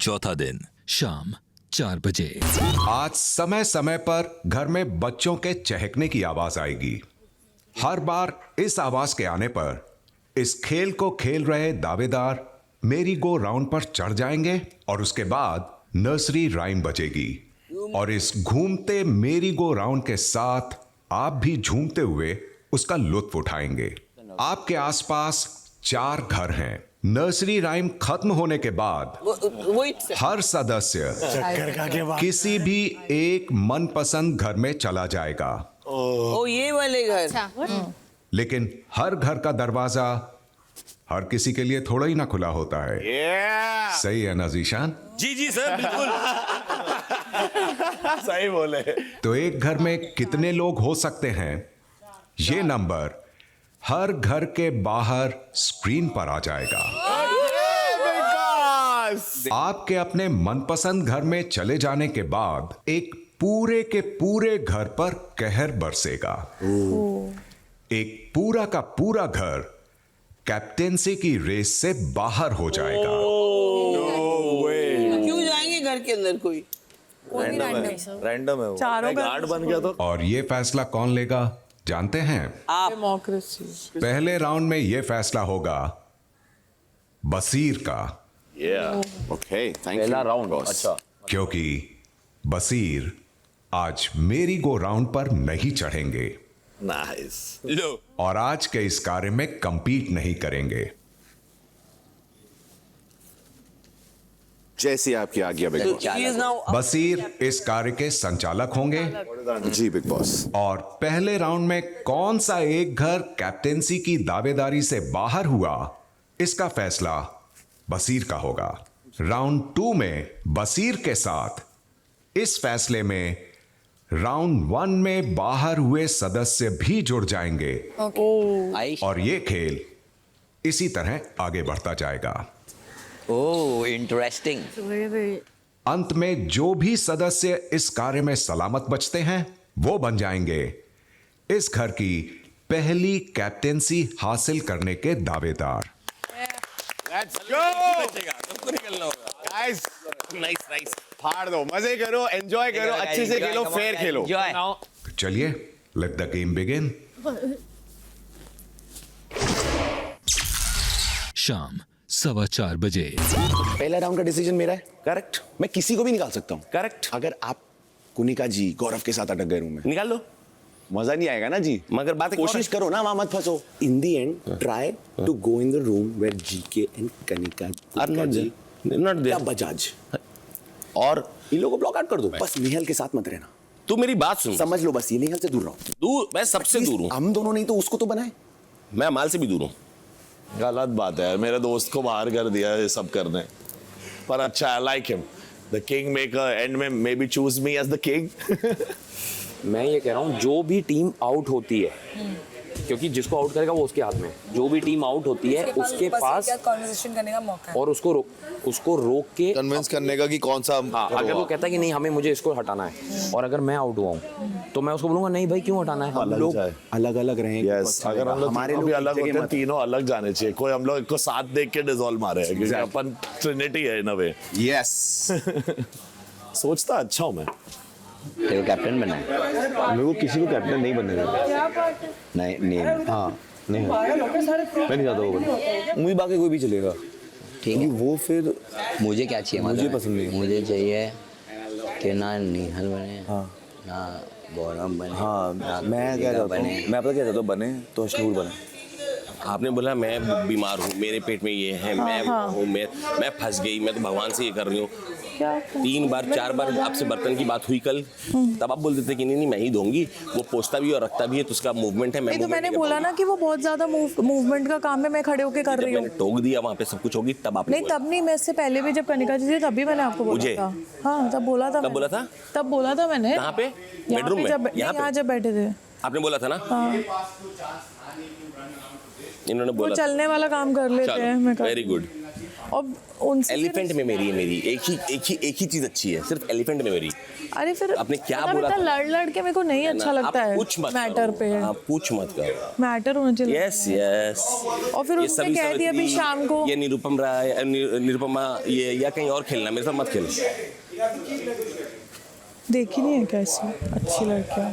चौथा दिन शाम 4 बजे। आज समय समय पर घर में बच्चों के चहकने की आवाज आएगी। हर बार इस आवाज के आने पर इस खेल को खेल रहे दावेदार मेरी गो राउंड पर चढ़ जाएंगे और उसके बाद नर्सरी राइम बजेगी और इस घूमते मेरी गो राउंड के साथ आप भी झूमते हुए उसका लुत्फ उठाएंगे। आपके आसपास 4 घर हैं। नर्सरी राइम खत्म होने के बाद हर सदस्य किसी भी एक मनपसंद घर में चला जाएगा। ओ ये वाले घर। लेकिन हर घर का दरवाजा हर किसी के लिए थोड़ा ही ना खुला होता है। सही है ना जीशान? जी जी सर, बिल्कुल सही बोले। तो एक घर में कितने लोग हो सकते हैं, ये नंबर हर घर के बाहर स्क्रीन पर आ जाएगा। आपके अपने मनपसंद घर में चले जाने के बाद एक पूरे के पूरे घर पर कहर बरसेगा। एक पूरा का पूरा घर कैप्टेंसी की रेस से बाहर हो जाएगा। क्यों जाएंगे घर के अंदर? कोई रैंडम है वो। चारों गार्ड बन गया तो। और ये फैसला कौन लेगा जानते हैं? डेमोक्रेसी। पहले राउंड में यह फैसला होगा बसीर का, ओके पहला राउंड। अच्छा, क्योंकि बसीर आज मेरी गो राउंड पर नहीं चढ़ेंगे। नाइस। और आज के इस कार्य में कंपीट नहीं करेंगे। जैसी आपकी आज्ञा बिग बॉस। बसीर इस कार्य के संचालक होंगे। जी बिग बॉस। और पहले राउंड में कौन सा एक घर कैप्टेंसी की दावेदारी से बाहर हुआ, इसका फैसला बसीर का होगा। राउंड 2 में बसीर के साथ इस फैसले में राउंड 1 में बाहर हुए सदस्य भी जुड़ जाएंगे। और ये खेल इसी तरह आगे बढ़ता जाएगा। Oh interesting. अंत में जो भी सदस्य इस कार्य में सलामत बचते हैं वो बन जाएंगे इस घर की पहली कैप्टेंसी हासिल करने के दावेदार। Let's go guys. Nice nice. फाड़ दो, मजे करो, एंजॉय करो, अच्छे से खेलो, फेयर खेलो। तो चलिए लेट द गेम बिगिन। शाम 4:15 बजे। पहला राउंड का डिसीजन मेरा है। करेक्ट, मैं किसी को भी निकाल सकता हूँ। करेक्ट। अगर आप कुनिका जी गौरव के साथ अटक गए रूम में, निकाल लो। मजा नहीं आएगा ना जी। मगर बात कोशिश करो ना, वहां मत फंसो। In the end try to go in the room where GK and Kanika are not there Bajaj, और इन लोगों को ब्लॉक आउट कर दो। बस निहल के साथ मत रहना। तू मेरी बात सुन, समझ लो, बस ये निहल से दूर रहो। दूर, मैं सबसे दूर हूँ। हम दोनों नहीं तो उसको तो बनाए। मैं माल से भी दूर हूँ। गलत बात है, मेरे दोस्त को बाहर कर दिया ये सब करने, पर अच्छा I like him. The kingmaker and में maybe choose me as the king. मैं ये कह रहा हूँ जो भी टीम आउट होती है, क्योंकि जिसको आउट करेगा वो उसके हाथ में, जो भी टीम आउट होती है उसके पास कन्वर्सेशन करने का मौका है और उसको रोक के कन्विंस करने का कि कौन सा। हाँ, अगर वो कहता है कि नहीं मुझे इसको हटाना है और अगर मैं आउट हुआ हूँ तो मैं उसको बोलूंगा नहीं भाई क्यों हटाना है। हम लोग अलग अलग रहेंगे। यस, अगर हम लोग हमारे लोग अलग होते हैं, तीनों अलग जाने चाहिए। कोई हम लोग को साथ देख के डिसॉल्व मारे हैं, क्योंकि अपन ट्रिनिटी है इन अ वे। यस। सोचता अच्छा हूँ मैं। तेरे को कैप्टन बनना है? मेरे को किसी को कैप्टन नहीं बनने देगा। नहीं हाँ नहीं, मैं नहीं चाहता वो बने। मुझे बाकी कोई भी चलेगा, ठीक है। वो फिर मुझे क्या चाहिए? मुझे मतलब पसंद नहीं। मुझे चाहिए कि ना निहल बने, हाँ ना गौरव बने, हाँ ना मैं क्या चाहता बने। हूँ, मैं पता क्या चाहता हूँ, बने तो अशनूर बने। आपने बोला मैं बीमार हूँ, मेरे पेट में ये है, मैं हूँ, मैं फंस गई, मैं तो भगवान से ये कर रही हूँ। 3 बार 4 बार आपसे बर्तन की बात हुई कल, तब आप बोल देते कि नहीं मैं ही दूंगी। वो पोछता भी और रखता भी है, तो उसका मूवमेंट है। मैं तो मैंने बोला ना कि वो बहुत ज्यादा मूवमेंट का काम है, मैं खड़े होके कर रही हूँ। मैंने टोक दिया वहाँ पे सब कुछ होगी, तब आपने नहीं तब नहीं, मैं इससे पहले भी जब कनिका जी थी तभी मैंने आपको बोला था। हाँ तब बोला था। तब बोला था? तब बोला था मैंने। कहाँ पे? बेडरूम में? यहाँ जब बैठे थे आपने बोला था ना? हाँ। इन्होंने बोला चलने वाला काम कर लेते हैं। Very good. और उनसे एलिफेंट में मेरी एक ही चीज अच्छी है, सिर्फ एलिफेंट में मेरी। अरे फिर आपने क्या मतलब बोला इतना था? लड़ के मेरे को नहीं अच्छा लगता है मैटर पे। आप पूछ मत करो, मैटर होना चाहिए। यस। और फिर उसने कह दिया अभी शाम को ये निरुपमा ये या कहीं और खेलना, मेरे साथ मत खेल। देखी नहीं है कैसी अच्छी लड़कियां।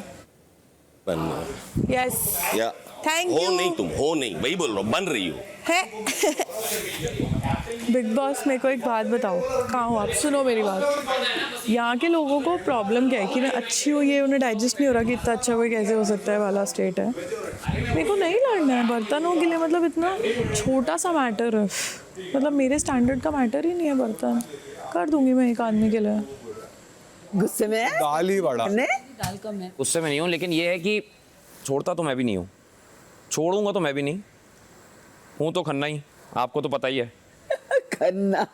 यस या थैंक हो यू। नहीं, तुम हो नहीं, वही बोल रहा हूँ, बन रही हो। है बिग बॉस मेरे को एक बात बताओ, कहाँ हो आप? सुनो मेरी बात। यहाँ के लोगों को प्रॉब्लम क्या है कि मैं अच्छी हूँ, ये उन्हें डाइजेस्ट नहीं हो रहा कि इतना अच्छा कोई कैसे हो सकता है वाला स्टेट है। मेरे को नहीं लड़ना है बर्तनों के लिए, मतलब इतना छोटा सा मैटर है, मतलब मेरे स्टैंडर्ड का मैटर ही नहीं है बर्तन। कर दूंगी मैं एक आदमी के लिए। गुस्से में है? दाल ही बड़ा। उससे मैं नहीं हूँ, लेकिन ये है कि छोड़ता तो मैं भी नहीं हूँ, छोड़ूंगा तो मैं भी नहीं हूँ, तो खन्ना ही, आपको तो पता ही है। खन्ना।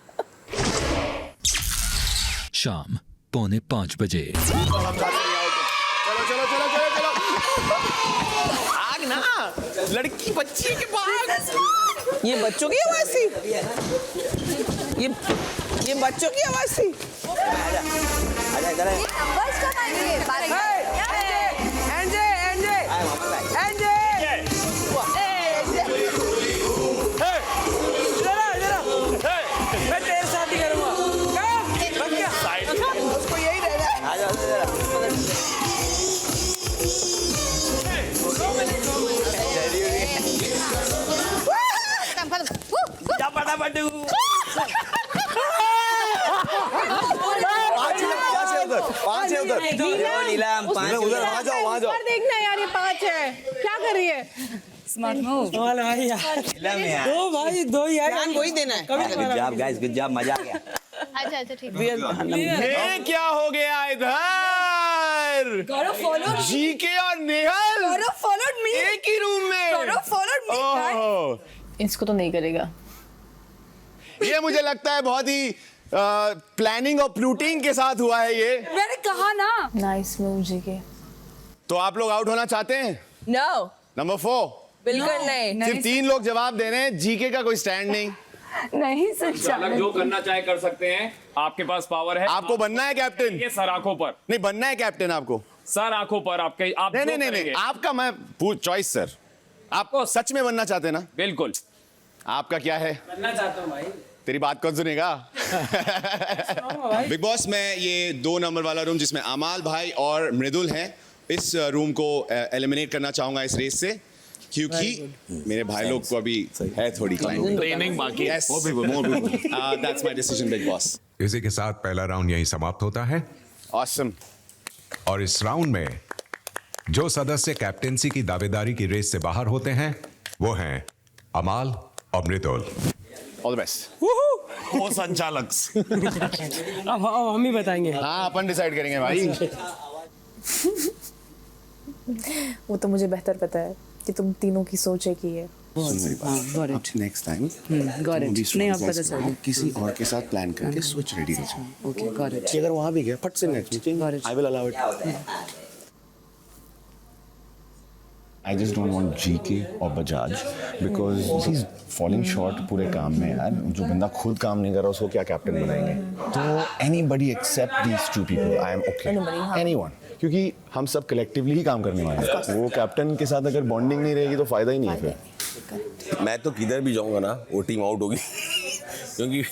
शाम 4:45 बजे। चलो चलो चलो चलो चलो। आग ना, लड़की बच्ची के पास। ये बच्चों की आवाज थी? ये बच्चों की आवाज थी? आजा इधर है। नंबर्स कब आएंगे? मैं तेरे साथ ही करूंगा। उसको यही रहना है। आजा क्या पड़ा बटू। पांच है उधर। नीलम 5 उधर वहाँ जाओ वहाँ जाओ। देखना यार, ये 5 है, क्या कर रही है? Smart move. दो भाई दो यार, वही देना है। Good job guys, good job, मजा आ गया। अच्छा अच्छा ठीक है। ये क्या हो गया इधर? गौरव फॉलो जीके और नेहल गौरव फॉलोड मी। एक ही रूम में। गौरव फॉलोड मी। ओह, इसको तो नहीं करेगा। ये मुझे लगता है बहुत ही प्लानिंग और प्लूटिंग के साथ हुआ है ये। मैंने कहा ना। नाइस मूव जी के। तो आप लोग आउट होना चाहते हैं? नो, नंबर 4 बिल्कुल नहीं। सिर्फ 3 लोग जवाब दे रहे हैं, जीके का कोई स्टैंड नहीं। नहीं सच्चा। जो करना चाहे कर सकते हैं, आपके पास पावर है। आपको बनना है कैप्टन? ये सर आंखों पर, नहीं, बनना है कैप्टन आपको। सर आंखों पर आपके, आप नहीं जो नहीं नहीं करेंगे। नहीं, आपका मैं चॉइस सर। आपको सच में बनना चाहते हैं ना? बिल्कुल। आपका क्या है? बनना चाहता हूँ भाई। तेरी बात कौन सुनेगा? बिग बॉस में ये 2 नंबर वाला रूम जिसमें अमाल भाई और मृदुल हैं, इस रूम को एलिमिनेट करना चाहूंगा इस रेस से, क्योंकि मेरे भाई लोग को अभी है थोड़ी ट्रेनिंग बाकी है। That's my decision big boss. इसी के साथ पहला राउंड यहीं समाप्त होता है। ऑसम। और इस राउंड में जो सदस्य कैप्टेंसी की दावेदारी की रेस से बाहर होते हैं वो हैं अमाल और मृदुल। All the best. वो संचालक। अब हम ही बताएंगे। हाँ, अपन डिसाइड करेंगे भाई। वो तो मुझे बेहतर पता है कि तुम तीनों की सोच एक ही है। नेक्स्ट टाइम नहीं आप पता चल किसी और के साथ प्लान करके सोच रेडी रहो। Okay got it. अगर वहां भी गया फट से next I will allow it. I just don't want GK or Bajaj because he's falling short पूरे काम में यार। जो बंदा खुद काम नहीं कर रहा उसको क्या कैप्टन बनाएंगे? तो anybody except these 2 people, I am okay. Anyone, क्योंकि हम सब कलेक्टिवली ही काम करने वाले हैं। वो कैप्टन के साथ अगर बॉन्डिंग नहीं रहेगी तो फायदा ही नहीं है फिर। मैं तो किधर भी जाऊंगा ना वो टीम आउट होगी क्योंकि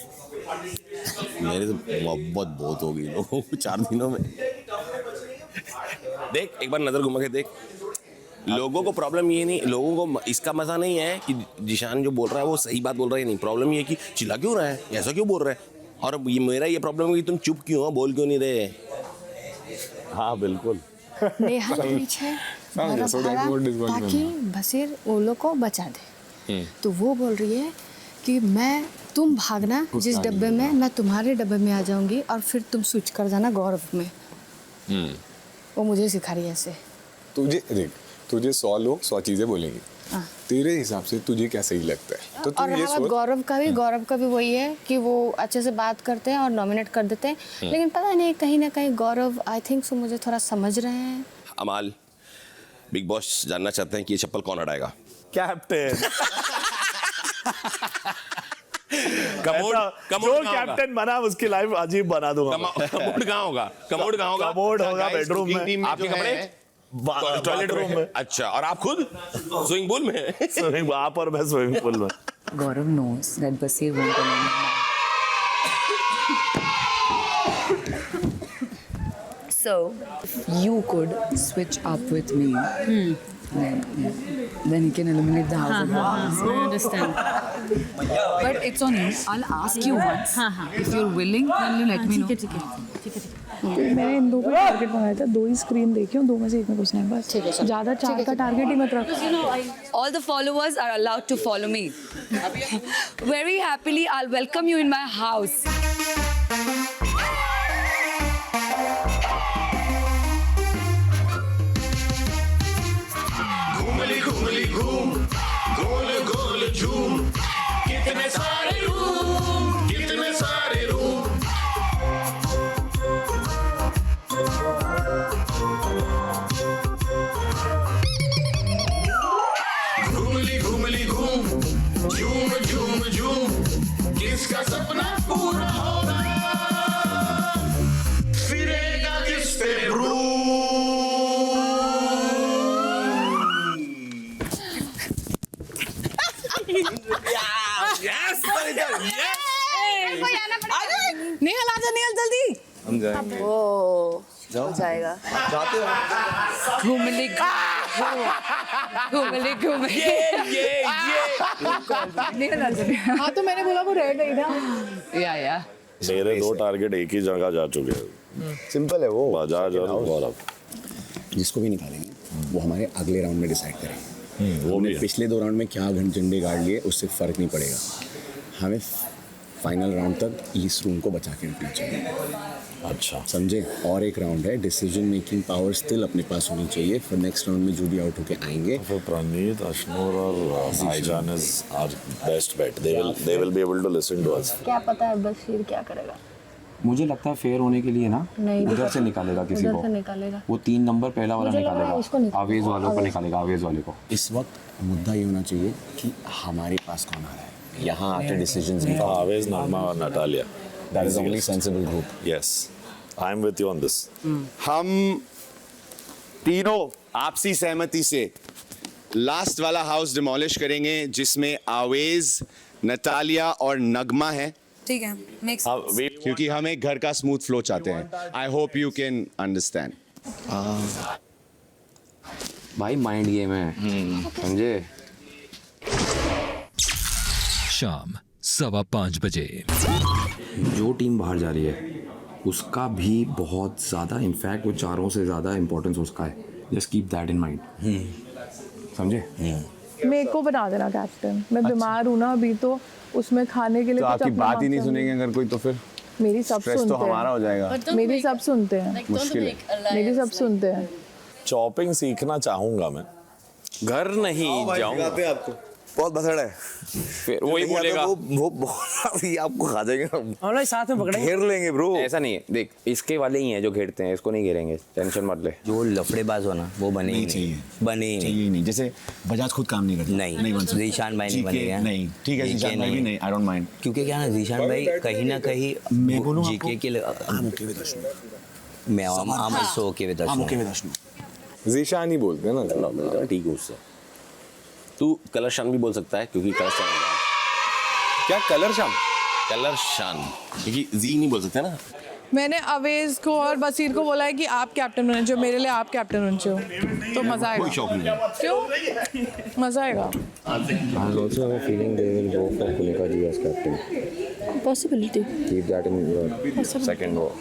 मेरे से मोहब्बत बहुत होगी लोगों को 4 दिनों में। देख एक बार नजर घुमा के देख, लोगों को प्रॉब्लम ये नहीं, लोगों को इसका मजा नहीं है कि जिशान जो बोल रहा है वो सही बात बोल रहा है, नहीं प्रॉब्लम ये है कि चिल्ला क्यों रहा है, ऐसा क्यों बोल रहा है, और ये मेरा ये प्रॉब्लम है कि तुम चुप क्यों हो, बोल क्यों नहीं रहे। हाँ बिल्कुल। नेहा पीछे ताकि बसीर वो लोग को बचा दे, तो वो बोल रही है कि तुम भागना जिस डब्बे में, मैं तुम्हारे डब्बे में आ जाऊंगी और फिर तुम स्विच कर जाना गौरव में। वो मुझे सिखा रही है ऐसे। तुझे 100 लोग 100 चीजें बोलेंगे, तेरे हिसाब से तुझे क्या सही लगता है? तो और ये गौरव का भी वही है कि वो अच्छे से बात करते हैं और नॉमिनेट कर देते हैं, लेकिन पता नहीं कहीं ना कहीं गौरव आई थिंक सो मुझे थोड़ा समझ रहे हैं। अमाल, बिग बॉस जानना चाहते हैं कि ये चप्पल कौन हटाएगा? कैप्टन। कमोड जो कैप्टन बना उसकी लाइफ अजीब बना दूंगा। कमोड कहाँ होगा? कमोड कहाँ होगा? कमोड होगा बेडरूम में। आपके कपड़े टॉयलेट रूम में। अच्छा, और आप खुद स्विमिंग पूल में? स्विमिंग वहां पर मैं स्विमिंग पूल में। Gaurav knows that Basir won't allow him. So, if you could switch up with me, then he can eliminate the house. I understand. But it's on you. I'll ask you once. If you're willing, then you let me know. ठीक है मैंने इन दो का target बनाया था, 2 ही screen देखी हूँ, 2 में से एक में घुसना है बस। ज़्यादा 4 का टारगेट ही मत रखो। All the followers are allowed to follow me. Very happily, I'll welcome you in my house. घूमली घूमली घूम, गोल गोल झूम, कितने सारे रूम, कितने सारे रूम। घूमली घूमली घूम, झूम झूम झूम, किसका सपना पूरा होगा, फिरेगा किस पे निहल आजा, निहल जल्दी। हम जाएंगे। हो जाएगा। जाते हो? घूमले घूमले हाँ तो मैंने बोला वो रह गई ना। या मेरे 2 टारगेट एक ही जगह जा चुके हैं। सिंपल है वो, बजाज और गौरव। जिसको भी निकालेंगे वो हमारे अगले राउंड में डिसाइड करेंगे। वो पिछले 2 राउंड में क्या झंडे गाड़ लिए उससे फर्क नहीं पड़ेगा, हमें फाइनल राउंड तक इस रूम को बचा के रखना चाहिए। अच्छा समझे? और एक राउंड है, डिसीजन मेकिंग पावर स्टिल अपने पास होनी चाहिए। फिर नेक्स्ट राउंड में जो भी आउट होके आएंगे, फिर प्रणीत, अश्नूर और भाईजान is our best bet. They will be able to listen to us. क्या पता है बशीर क्या करेगा? मुझे लगता है फेयर होने के लिए ना उधर से निकालेगा किसी को। निकालेगा वो 3 नंबर पहला वाला निकालेगा, आवेज वालों को निकालेगा, आवेज वाले को। इस वक्त मुद्दा ये होना चाहिए कि हमारे पास कौन आ रहा है। यहाँ आके डिसीजंस आवेज, नगमा और Natalia. That is only sensible group. Yes, I am with you on this. हम तीनों आपसी सहमति से लास्ट वाला हाउस डिमोलिश करेंगे जिसमें आवेज, नटालिया और नगमा है। ठीक है, मेक्स क्योंकि हम एक घर का स्मूथ फ्लो चाहते हैं। I hope you can understand. भाई माइंड गेम है, समझे? शाम 5:15 बजे। जो टीम बाहर जा रही है उसका भी बहुत ज़्यादा, इनफैक्ट वो चारों से ज़्यादा इंपॉर्टेंस उसका है। Just keep that in mind, समझे? मेरे को बना देना कैप्टन, मैं बीमार हूँ ना अभी, तो उसमें खाने के लिए तो आपकी बात ही नहीं सुनेंगे अगर कोई, तो फिर मेरी सब स्ट्रेस सुनते तो हमारा हो जाएगा। मेरी सब सुनते हैं, मुश्किल है। मेरी सब सुनते हैं। चॉपिंग सीखना चाहूंगा मैं। घर नहीं जाऊंगा। आपको बहुत बसड़ है। फिर वही बोलेगा वो अभी आपको खा जाएंगे, हम लोग साथ में पकड़ेंगे। घेर लेंगे ब्रो। ऐसा नहीं है, देख इसके वाले ही हैं जो घेरते हैं, इसको नहीं घेरेंगे, टेंशन मत ले। जो लफड़ेबाज हो ना वो बने ही नहीं, बने ही नहीं। नहीं, जैसे बजाज खुद काम नहीं करता। नहीं बन सकता। जीशान भाई नहीं बनेगा। नहीं, ठीक है, जीशान भाई भी नहीं, आई डोंट माइंड। क्योंकि क्या ना, जीशान भाई कहीं ना कहीं मैं बोलूं जीके के लिए I'm okay with Ashnu। मैं I'm also okay with I'm okay Ashnu। with Ashnu। Zeeshan ही बोलते हैं ना। ठीक है उससे। तू कलर शान भी बोल सकता है क्योंकि कलर शान क्या कलर शाम? कलर शान क्योंकि जी नहीं बोल सकते ना। मैंने अवेज को और बसीर को बोला है कि आप कैप्टन बने जो मेरे लिए आप कैप्टन बन जो, तो मजा आएगा। क्यों मजा आएगा? I also have a feeling they will go for Punika ji as captain. Possibility. Keep that in your second row.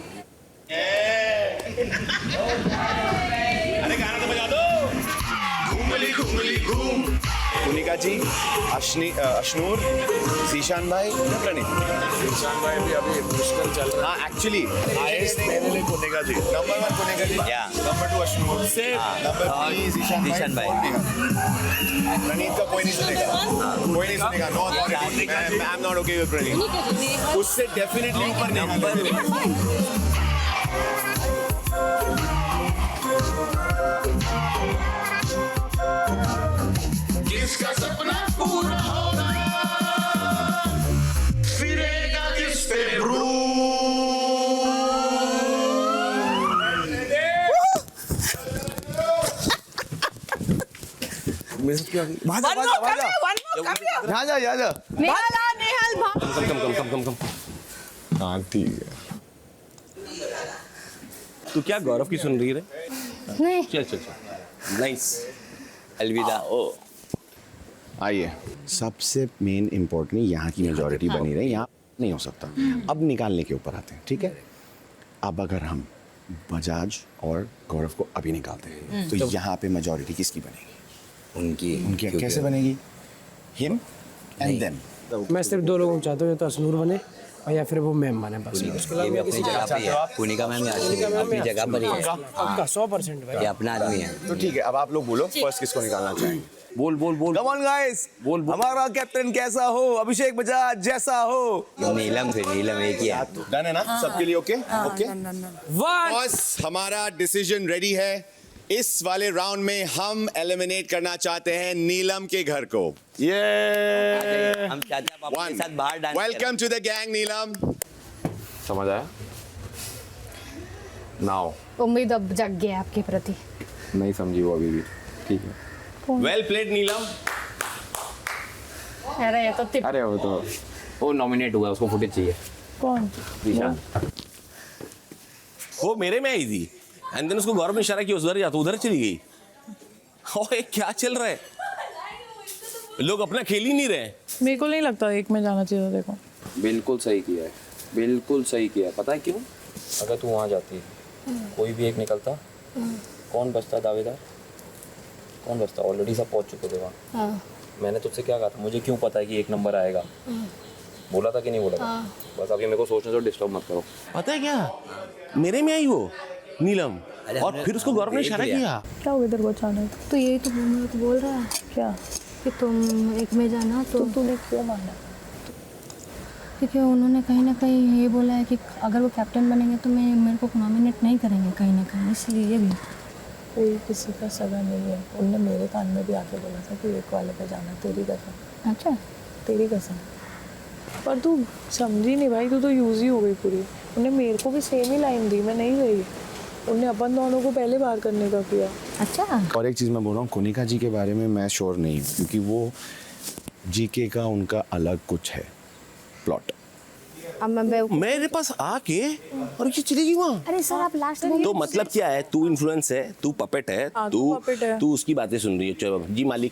घूमली घूमली घूम। पुनिका जी, अश्नूर, जीशान भाई, प्रणीत। जीशान भाई भी अभी मुश्किल चल रहा है। हाँ एक्चुअली हाईएस्ट मेरे लिए Punika ji. Number 1 Punika ji, number 2 Ashnoor, number 3 Zeeshan भाई। प्रणीत का कोई नहीं सुनेगा, कोई नहीं सुनेगा। No authority, I am not okay with Praneet. उससे डेफिनेटली ऊपर नंबर किसका सपना पूरा होगा, मेरे साथ क्यों आ गई? One more, come here, one more, come here. यहाँ जा यहाँ जा। नेहल आ, नेहल भाग। कम। हाँ ठीक है। तू क्या गौरव की सुन रही है? नहीं चल। नाइस। अलविदा। ओ आइए, सबसे मेन इम्पोर्टेंट यहाँ की मेजॉरिटी बनी रहे, यहाँ नहीं हो सकता। अब निकालने के ऊपर आते हैं, ठीक है? अब अगर हम बजाज और गौरव को अभी निकालते हैं तो यहाँ पे मेजॉरिटी किसकी बनेगी? उनकी कैसे बनेगी? Him and them. मैं सिर्फ 2 लोगों को चाहता हूँ, या तो अशनूर बने और या फिर वो मैम बने बस। ये भी अपनी जगह पे है। पुनिका मैम अपनी जगह पर ही है। आपका 100% भाई। ये अपना आदमी है। तो ठीक है, अब आप लोग बोलो फर्स्ट किसको निकालना चाहेंगे? बोल। कम ऑन गाइस, हमारा कैप्टन कैसा हो? अभिषेक बजाज जैसा हो? नीलम एक ही है। डन है ना? सबके लिए ओके? ओके। बॉस, हमारा डिसीजन रेडी है। इस वाले राउंड में हम एलिमिनेट करना चाहते हैं नीलम के घर को। ये हम चाचा पापा के साथ बाहर dance. Welcome to the gang Neelam. समझ आया? नाउ उम्मीद अब जग गया आपके प्रति। नहीं समझी वो अभी भी। ठीक है। वेल प्लेड नीलम। अरे ये तो टिप। अरे वो नॉमिनेट हुआ, उसको फुटेज चाहिए। कौन? ईशान। वो मेरे में आई थी एंड देन उसको गौरव ने इशारा किया उधर जा, तो उधर चली गई। ओए क्या चल रहा है? लोग अपना खेल ही नहीं रहे। मेरे को नहीं लगता एक में जाना चाहिए। देखो बिल्कुल सही किया है, बिल्कुल सही किया है। पता है क्यों? अगर तू वहाँ जाती, कोई भी एक निकलता, कौन बचता दावेदार? कौन बचता? ऑलरेडी सब पहुँच चुके थे वहाँ। मैंने तुझसे क्या कहा था? मुझे क्यों पता है कि 1 नंबर आएगा? बोला था कि नहीं बोला था? बस अभी मेरे को सोचने से डिस्टर्ब मत करो। पता है क्या, मेरे में आई वो नीलम, और फिर उसको गौरव ने इशारा किया। क्या हो इधर को अचानक? तो यही तो बोल रहा है क्या कि तुम एक में जाना। तो तूने क्यों माना? क्योंकि उन्होंने कहीं ना कहीं ये बोला है कि अगर वो कैप्टन बनेंगे तो मेरे को नॉमिनेट नहीं करेंगे कहीं ना कहीं, इसलिए भी। कोई किसी का सगा नहीं है। उनने मेरे कान में भी आके बोला था कि एक वाले पे जाना। तेरी कसम। अच्छा, तेरी कसम। पर तू समझी नहीं भाई, तू तो यूज ही हो गई पूरी। उन्हें मेरे को भी सेम ही लाइन दी, मैं नहीं गई। उन्हें अपन दोनों को पहले बार करने का किया। अच्छा। और एक चीज़ मैं बोल रहा हूँ, कोनिका जी के बारे में मैं श्योर नहीं हूँ, क्योंकि वो जीके का उनका अलग कुछ है प्लॉट। अब मैं मेरे पास आके और ये चली गई वहाँ। अरे सर आप लास्ट तो मतलब क्या है? तू इन्फ्लुएंस है, तू पपेट है, तू उसकी बातें सुन रही है। चलो जी मालिक।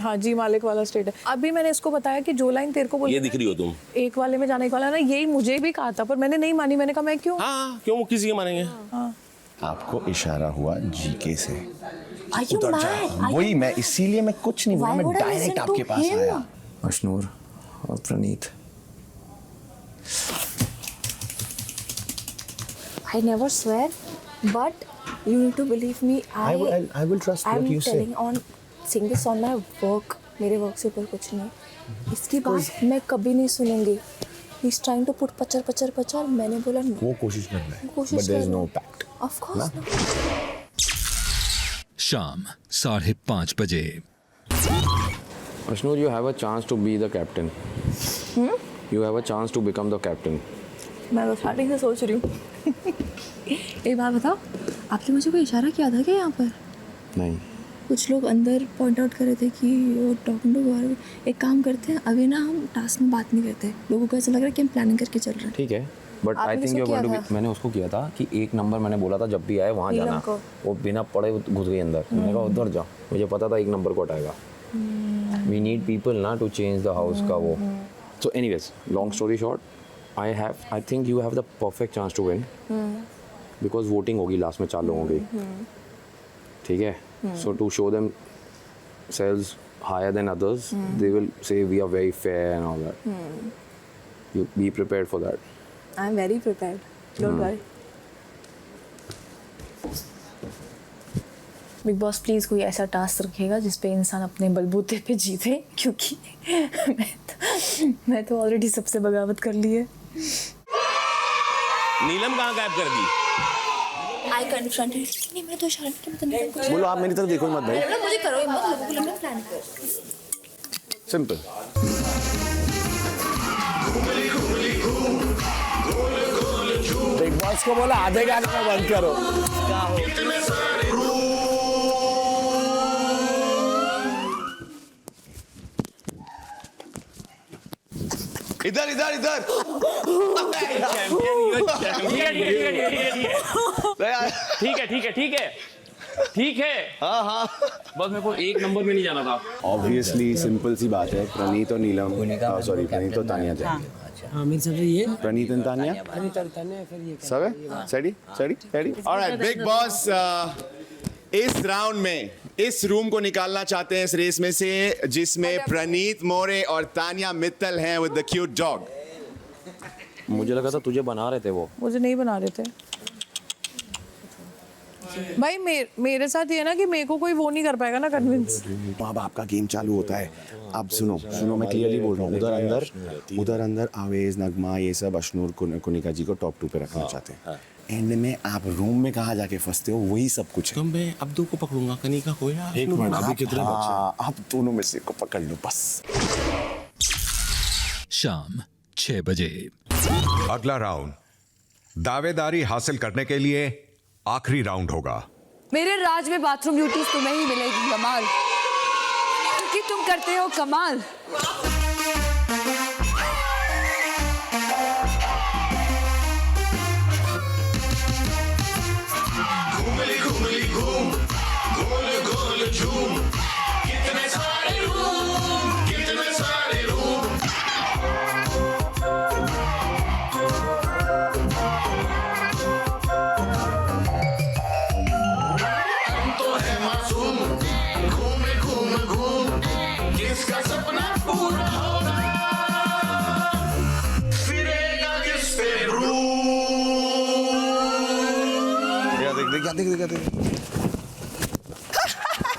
हाँ जी मालिक वाला स्टेट है। अभी मैंने इसको बताया कि जो लाइन तेरे को बोली, ये दिख रही हो तुम, एक वाले में जाने वाला ना, यही मुझे भी कहा था पर मैंने नहीं मानी। मैंने कहा मैं क्यों? हाँ क्यों वो किसी के मानेंगे? हाँ। आपको इशारा हुआ जीके से। Are you mad? वही मैं, इसीलिए मैं कुछ नहीं बोला, मैं डायरेक्ट आपके पास आया। अशनूर और प्रणीत। I never swear, but you need to believe me. I will trust what you say. saying this on my work. मेरे वर्क से ऊपर कुछ नहीं। इसकी बात मैं कभी नहीं सुनूंगी। He's trying to put पचर। मैंने बोला no. वो कोशिश कर रहा है, कोशिश but there is कर no रहा है। pact. Of course not. शाम 5:30 बजे। Ashnur, you have a chance to be the captain. You have a chance to become the captain. मैं तो स्टार्टिंग से सोच रही हूँ। एक बात बताओ, आपने मुझे कोई इशारा किया था क्या यहाँ पर? नहीं। कुछ लोग अंदर पॉइंट आउट कर रहे थे कि वो टॉकिंग टू गौरव। एक काम करते हैं, अभी ना हम टास्क में बात नहीं करते। लोगों को ऐसा लग रहा है कि हम प्लानिंग करके चल रहे हैं। ठीक है, but I think you going to be. मैंने उसको किया था कि 1 नंबर मैंने बोला था जब भी आए वहाँ जाना। वो बिना पढ़े घुस गई अंदर। मैंने कहा उधर जाओ, मुझे पता था 1 नंबर को हटाएगा। वी नीड पीपल ना टू चेंज द हाउस का वो। So anyways, long story short, I think you have the perfect chance to win, because voting होगी लास्ट में 4 लोगों की। ठीक है, so to show themselves higher than others, they will say we are very fair and all that. You be prepared for that. I'm very prepared. Don't worry. Big boss please कोई ऐसा task रखिएगा जिस पे इंसान अपने बलबूते पे जीते, क्योंकि मैं तो ऑलरेडी सबसे बगावत कर ली है। नीलम कहाँ गायब कर दी? I confronted. नहीं, मैं तो इशारा नहीं किया, मतलब कुछ। बोलो, आप मेरी तरफ देखो मत भाई। मुझे करो मत, लोगों को लगना प्लान कर। सिंपल। बिग बॉस को बोला आधे गाने में बंद करो। इधर इधर इधर ठीक है। हाँ हाँ बस मेरे को एक नंबर में नहीं जाना था। ऑब्वियसली सिंपल सी बात है, प्रणीत और नीलम, सॉरी प्रणीत और तानिया जाएंगे। हाँ मेरे सब ये प्रणीत एंड तानिया सब है, सैडी सैडी सैडी। ऑलराइट बिग बॉस इस राउंड में इस रूम को निकालना चाहते हैं इस रेस में से जिसमें प्रणीत मोरे और तानिया मित्तल हैं विद द क्यूट डॉग। मुझे लगा था तुझे बना रहे थे वो। मुझे नहीं बना रहे थे भाई। मेरे साथ ये ना कि मेरे को कोई वो नहीं कर पाएगा ना कन्विंस। अब आपका गेम चालू होता है। अब सुनो सुनो, मैं क्लियरली बोल रहा हूँ, उधर अंदर आवेज, नगमा, ये सब अशनूर कुनिका जी को टॉप 2 पे रखना चाहते हैं। एंड में आप रूम में कहाँ जाके फंसते हो, वही सब कुछ है। तो मैं अब्दू को पकड़ूंगा, कनिका को या एक मिनट, अभी कितने बच्चे? आप दोनों में से को पकड़ लो बस। शाम 6 बजे। अगला राउंड दावेदारी हासिल करने के लिए आखिरी राउंड होगा। मेरे राज में बाथरूम ड्यूटीज तुम्हें ही मिलेगी कमाल, क्योंकि तुम करते हो कमाल। घूमली घूमली घूम, गोल गोल झूम, कितने सारे रूम, कितने सारे रूम। हम तो है मासूम, घूमे घूम घूम, किसका सपना पूरा होगा, फिरेगा किस पे रूम। देख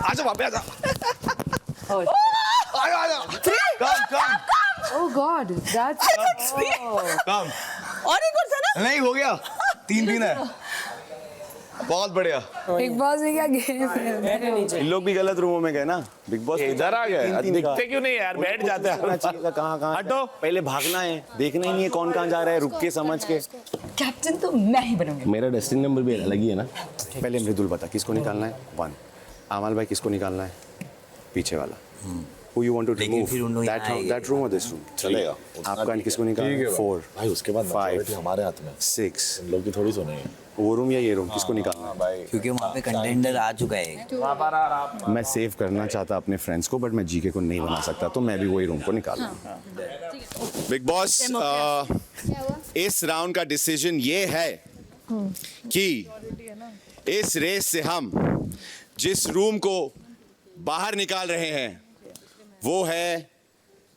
आजा वापस आजा। Oh God, that's कम और एक और था ना? नहीं हो गया, 3-3 है। बहुत बढ़िया। बिग बॉस में क्या गेम है? इन लोग भी गलत रूमों में गए ना। बिग बॉस इधर आ गए, दिखते क्यों नहीं यार, बैठ जाते हैं। कहाँ हटो, पहले भागना है, देखना ही नहीं है कौन कहाँ जा रहा है, रुक के समझ के। कैप्टन तो मैं ही बनूंगी। मेरा डेस्टिनी नंबर भी अलग ही है ना। पहले मृदुल बता किसको निकालना है? 1। आमाल भाई किसको निकालना है? पीछे वाला। Who you want to remove? That room or this room? चलेगा। आपका किसको निकालना है? 4 भाई उसके बाद 5 हमारे हाथ में 6। लोग की थोड़ी सुनेंगे। वो रूम या ये रूम किसको निकालना है? भाई क्योंकि वहाँ पे कंटेंडर आ चुका है। मैं सेव करना चाहता अपने फ्रेंड्स को, बट मैं जीके को नहीं बना सकता, तो मैं भी वही रूम को निकाल लूँ। बिग बॉस इस राउंड का डिसीजन ये है कि इस रेस से हम जिस रूम को बाहर निकाल रहे हैं वो है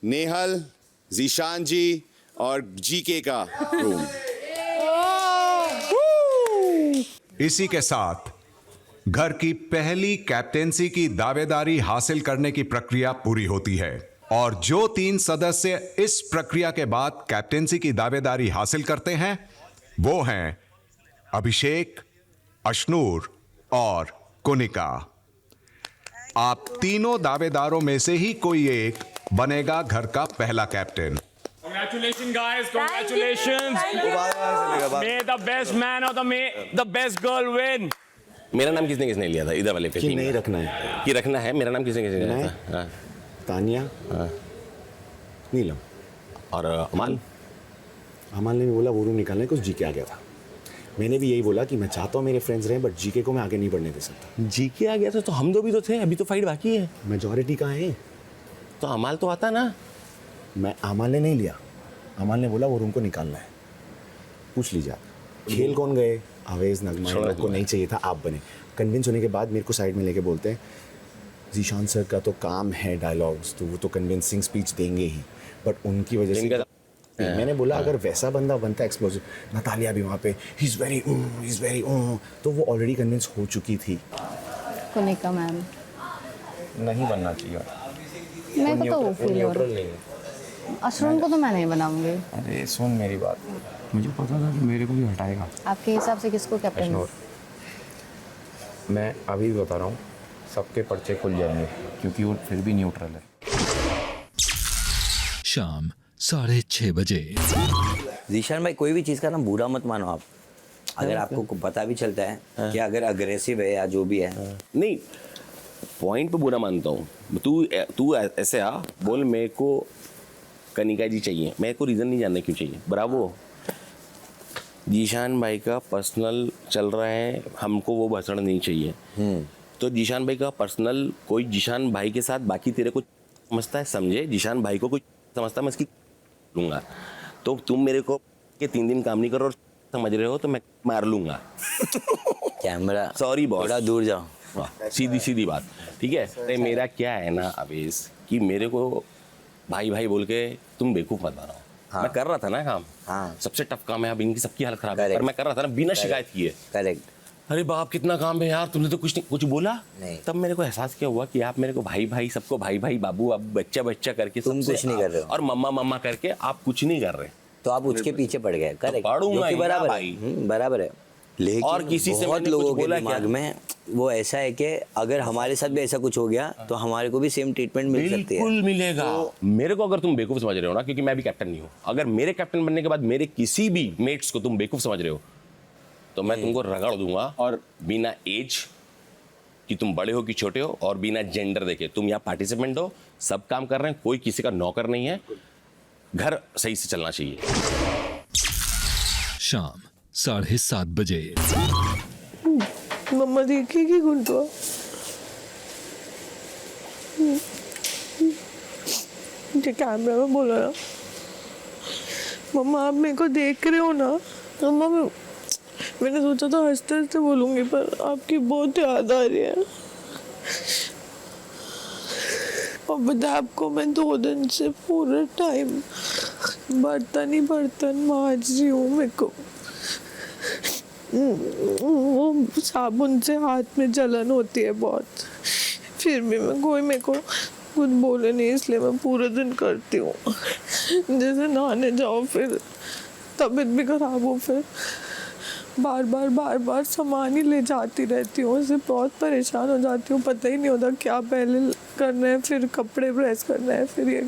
नेहल, जीशान जी और जीके का रूम। इसी के साथ घर की पहली कैप्टेंसी की दावेदारी हासिल करने की प्रक्रिया पूरी होती है और जो 3 सदस्य इस प्रक्रिया के बाद कैप्टेंसी की दावेदारी हासिल करते हैं वो हैं अभिषेक, अशनूर और कुनिका। आप तीनों दावेदारों में से ही कोई एक बनेगा घर का पहला captain. Congratulations guys, congratulations. May the best man or the best girl win. मेरा नाम किसने किसने लिया था इधर वाले पे? कि नहीं रखना है? कि रखना है, मेरा नाम किसने किसने लिया था? हाँ। तानिया, नीलम और अमाल। अमाल ने भी बोला वो रूम निकालने को, जीके आ गया था। मैंने भी यही बोला कि मैं चाहता हूँ मेरे फ्रेंड्स रहें, बट जीके को मैं आगे नहीं बढ़ने दे सकता। जीके आ गया था तो हम दो भी तो थे, अभी तो फाइट बाकी है। मेजॉरिटी कहाँ है? तो अमाल तो आता ना। मैं अमाल ने नहीं लिया, अमाल ने बोला वो रूम को निकालना है। पूछ लीजिए आप, खेल कौन गए? आवेज, नगमा, इन लोग को नहीं चाहिए था, आप बने। कन्विंस होने के बाद मेरे को साइड में लेके बोलते हैं जीशान सर का तो काम है डायलॉग्स, तो वो तो कन्विंसिंग स्पीच देंगे ही, बट उनकी वजह से मैंने बोला अगर वैसा बंदा बनता है एक्सप्लोसिव, नतालिया भी वहाँ पे ही इज़ वेरी तो वो ऑलरेडी कन्विंस हो चुकी थी। कुनिका मैम नहीं बनना चाहिए। मेरे को तो वो फील हो रहा है। अशरून को तो मैं नहीं बनाऊंगी। अरे सुन मेरी बात, मुझे पता था कि मेरे को भी हटाएगा। आपके हिसाब से किसको कैप्टन? मैं अभी भी बता रहा हूँ, सबके पर्चे खुल जाएंगे क्योंकि वो फिर भी न्यूट्रल है। शाम 6:30 बजे। जीशान भाई कोई भी चीज़ का ना बुरा मत मानो आप। अगर आपको पता भी चलता है कि अगर अग्रेसिव है या जो भी है, नहीं पॉइंट पे बुरा मानता हूँ। तू ऐसे आ बोल, मेरे को कनिका जी चाहिए, मेरे को रीज़न नहीं जानना क्यों चाहिए। ब्रावो, जीशान भाई का पर्सनल चल रहा है, हमको वो भसड़ नहीं चाहिए। तो जीशान भाई का पर्सनल, कोई जीशान भाई के साथ बाकी तेरे को समझता है समझे, जीशान भाई को कोई समझता है मैं इसकी लूँगा। तो तुम मेरे को कि 3 दिन काम नहीं करो और समझ रहे हो तो मैं मार लूँगा। कैमरा सॉरी बॉस, थोड़ा दूर जाओ। सीधी सीधी बात, ठीक है। अरे मेरा क्या है ना अवेश कि मेरे को भाई भाई बोल के तुम बेवकूफ़ मत बनाओ। हाँ। मैं कर रहा था ना काम, हाँ। सबसे टफ काम है, अब इनकी सबकी हालत खराब है, पर मैं कर रहा था ना बिना शिकायत किए। करेक्ट। अरे बाप कितना काम है यार, तुमने तो कुछ बोला नहीं। तब मेरे को एहसास क्या हुआ कि आप मेरे को भाई भाई, सबको भाई भाई, बाबू अब बच्चा बच्चा करके तुम सबसे कुछ नहीं कर रहे हो। और मम्मा मम्मा करके आप कुछ नहीं कर रहे, तो आप उसके पीछे पड़ गए। करेक्ट, पढ़ूंगा ही ना बराबर भाई। है, बराबर है। लेकिन और किसी से बहुत मैंने लोगों कुछ के बोला दिमाग क्या? में वो ऐसा है कि अगर हमारे साथ भी ऐसा कुछ हो गया तो हमारे को भी सेम ट्रीटमेंट मिल सकती है। बिल्कुल मिलेगा। मेरे को अगर तुम बेवकूफ समझ रहे हो ना, क्योंकि मैं भी कैप्टन नहीं हूँ, अगर मेरे कैप्टन बनने के बाद मेरे किसी भी मेट्स को तुम बेवकूफ समझ रहे हो तो मैं तुमको रगड़ दूंगा। और बिना एज कि तुम बड़े हो कि छोटे हो, और बिना जेंडर देखे, तुम यहाँ पार्टिसिपेंट हो, सब काम कर रहे हैं, कोई किसी का नौकर नहीं है, घर सही से चलना चाहिए। शाम 7:30 बजे। मम्मा देखेगी गुंटुआ? ये कैमरा में बोलो ना। मम्मा आप मेरे को देख रहे हो ना? मम्मा मैंने सोचा था हंसते हंसते बोलूंगी, पर आपकी बहुत याद आ रही है। और बता आपको, मैं 2 दिन से पूरा टाइम बर्तन ही बर्तन मांज रही हूँ। मेरे को वो साबुन से हाथ में जलन होती है बहुत, फिर भी मैं कोई मेरे को कुछ बोले नहीं, इसलिए मैं पूरे दिन करती हूँ। जैसे नहाने जाओ, फिर तबीयत भी खराब हो, फिर बार बार सामान ही ले जाती रहती हूँ। इससे बहुत परेशान हो जाती हूँ, पता ही नहीं होता क्या पहले करना है, फिर कपड़े प्रेस करना है, फिर ये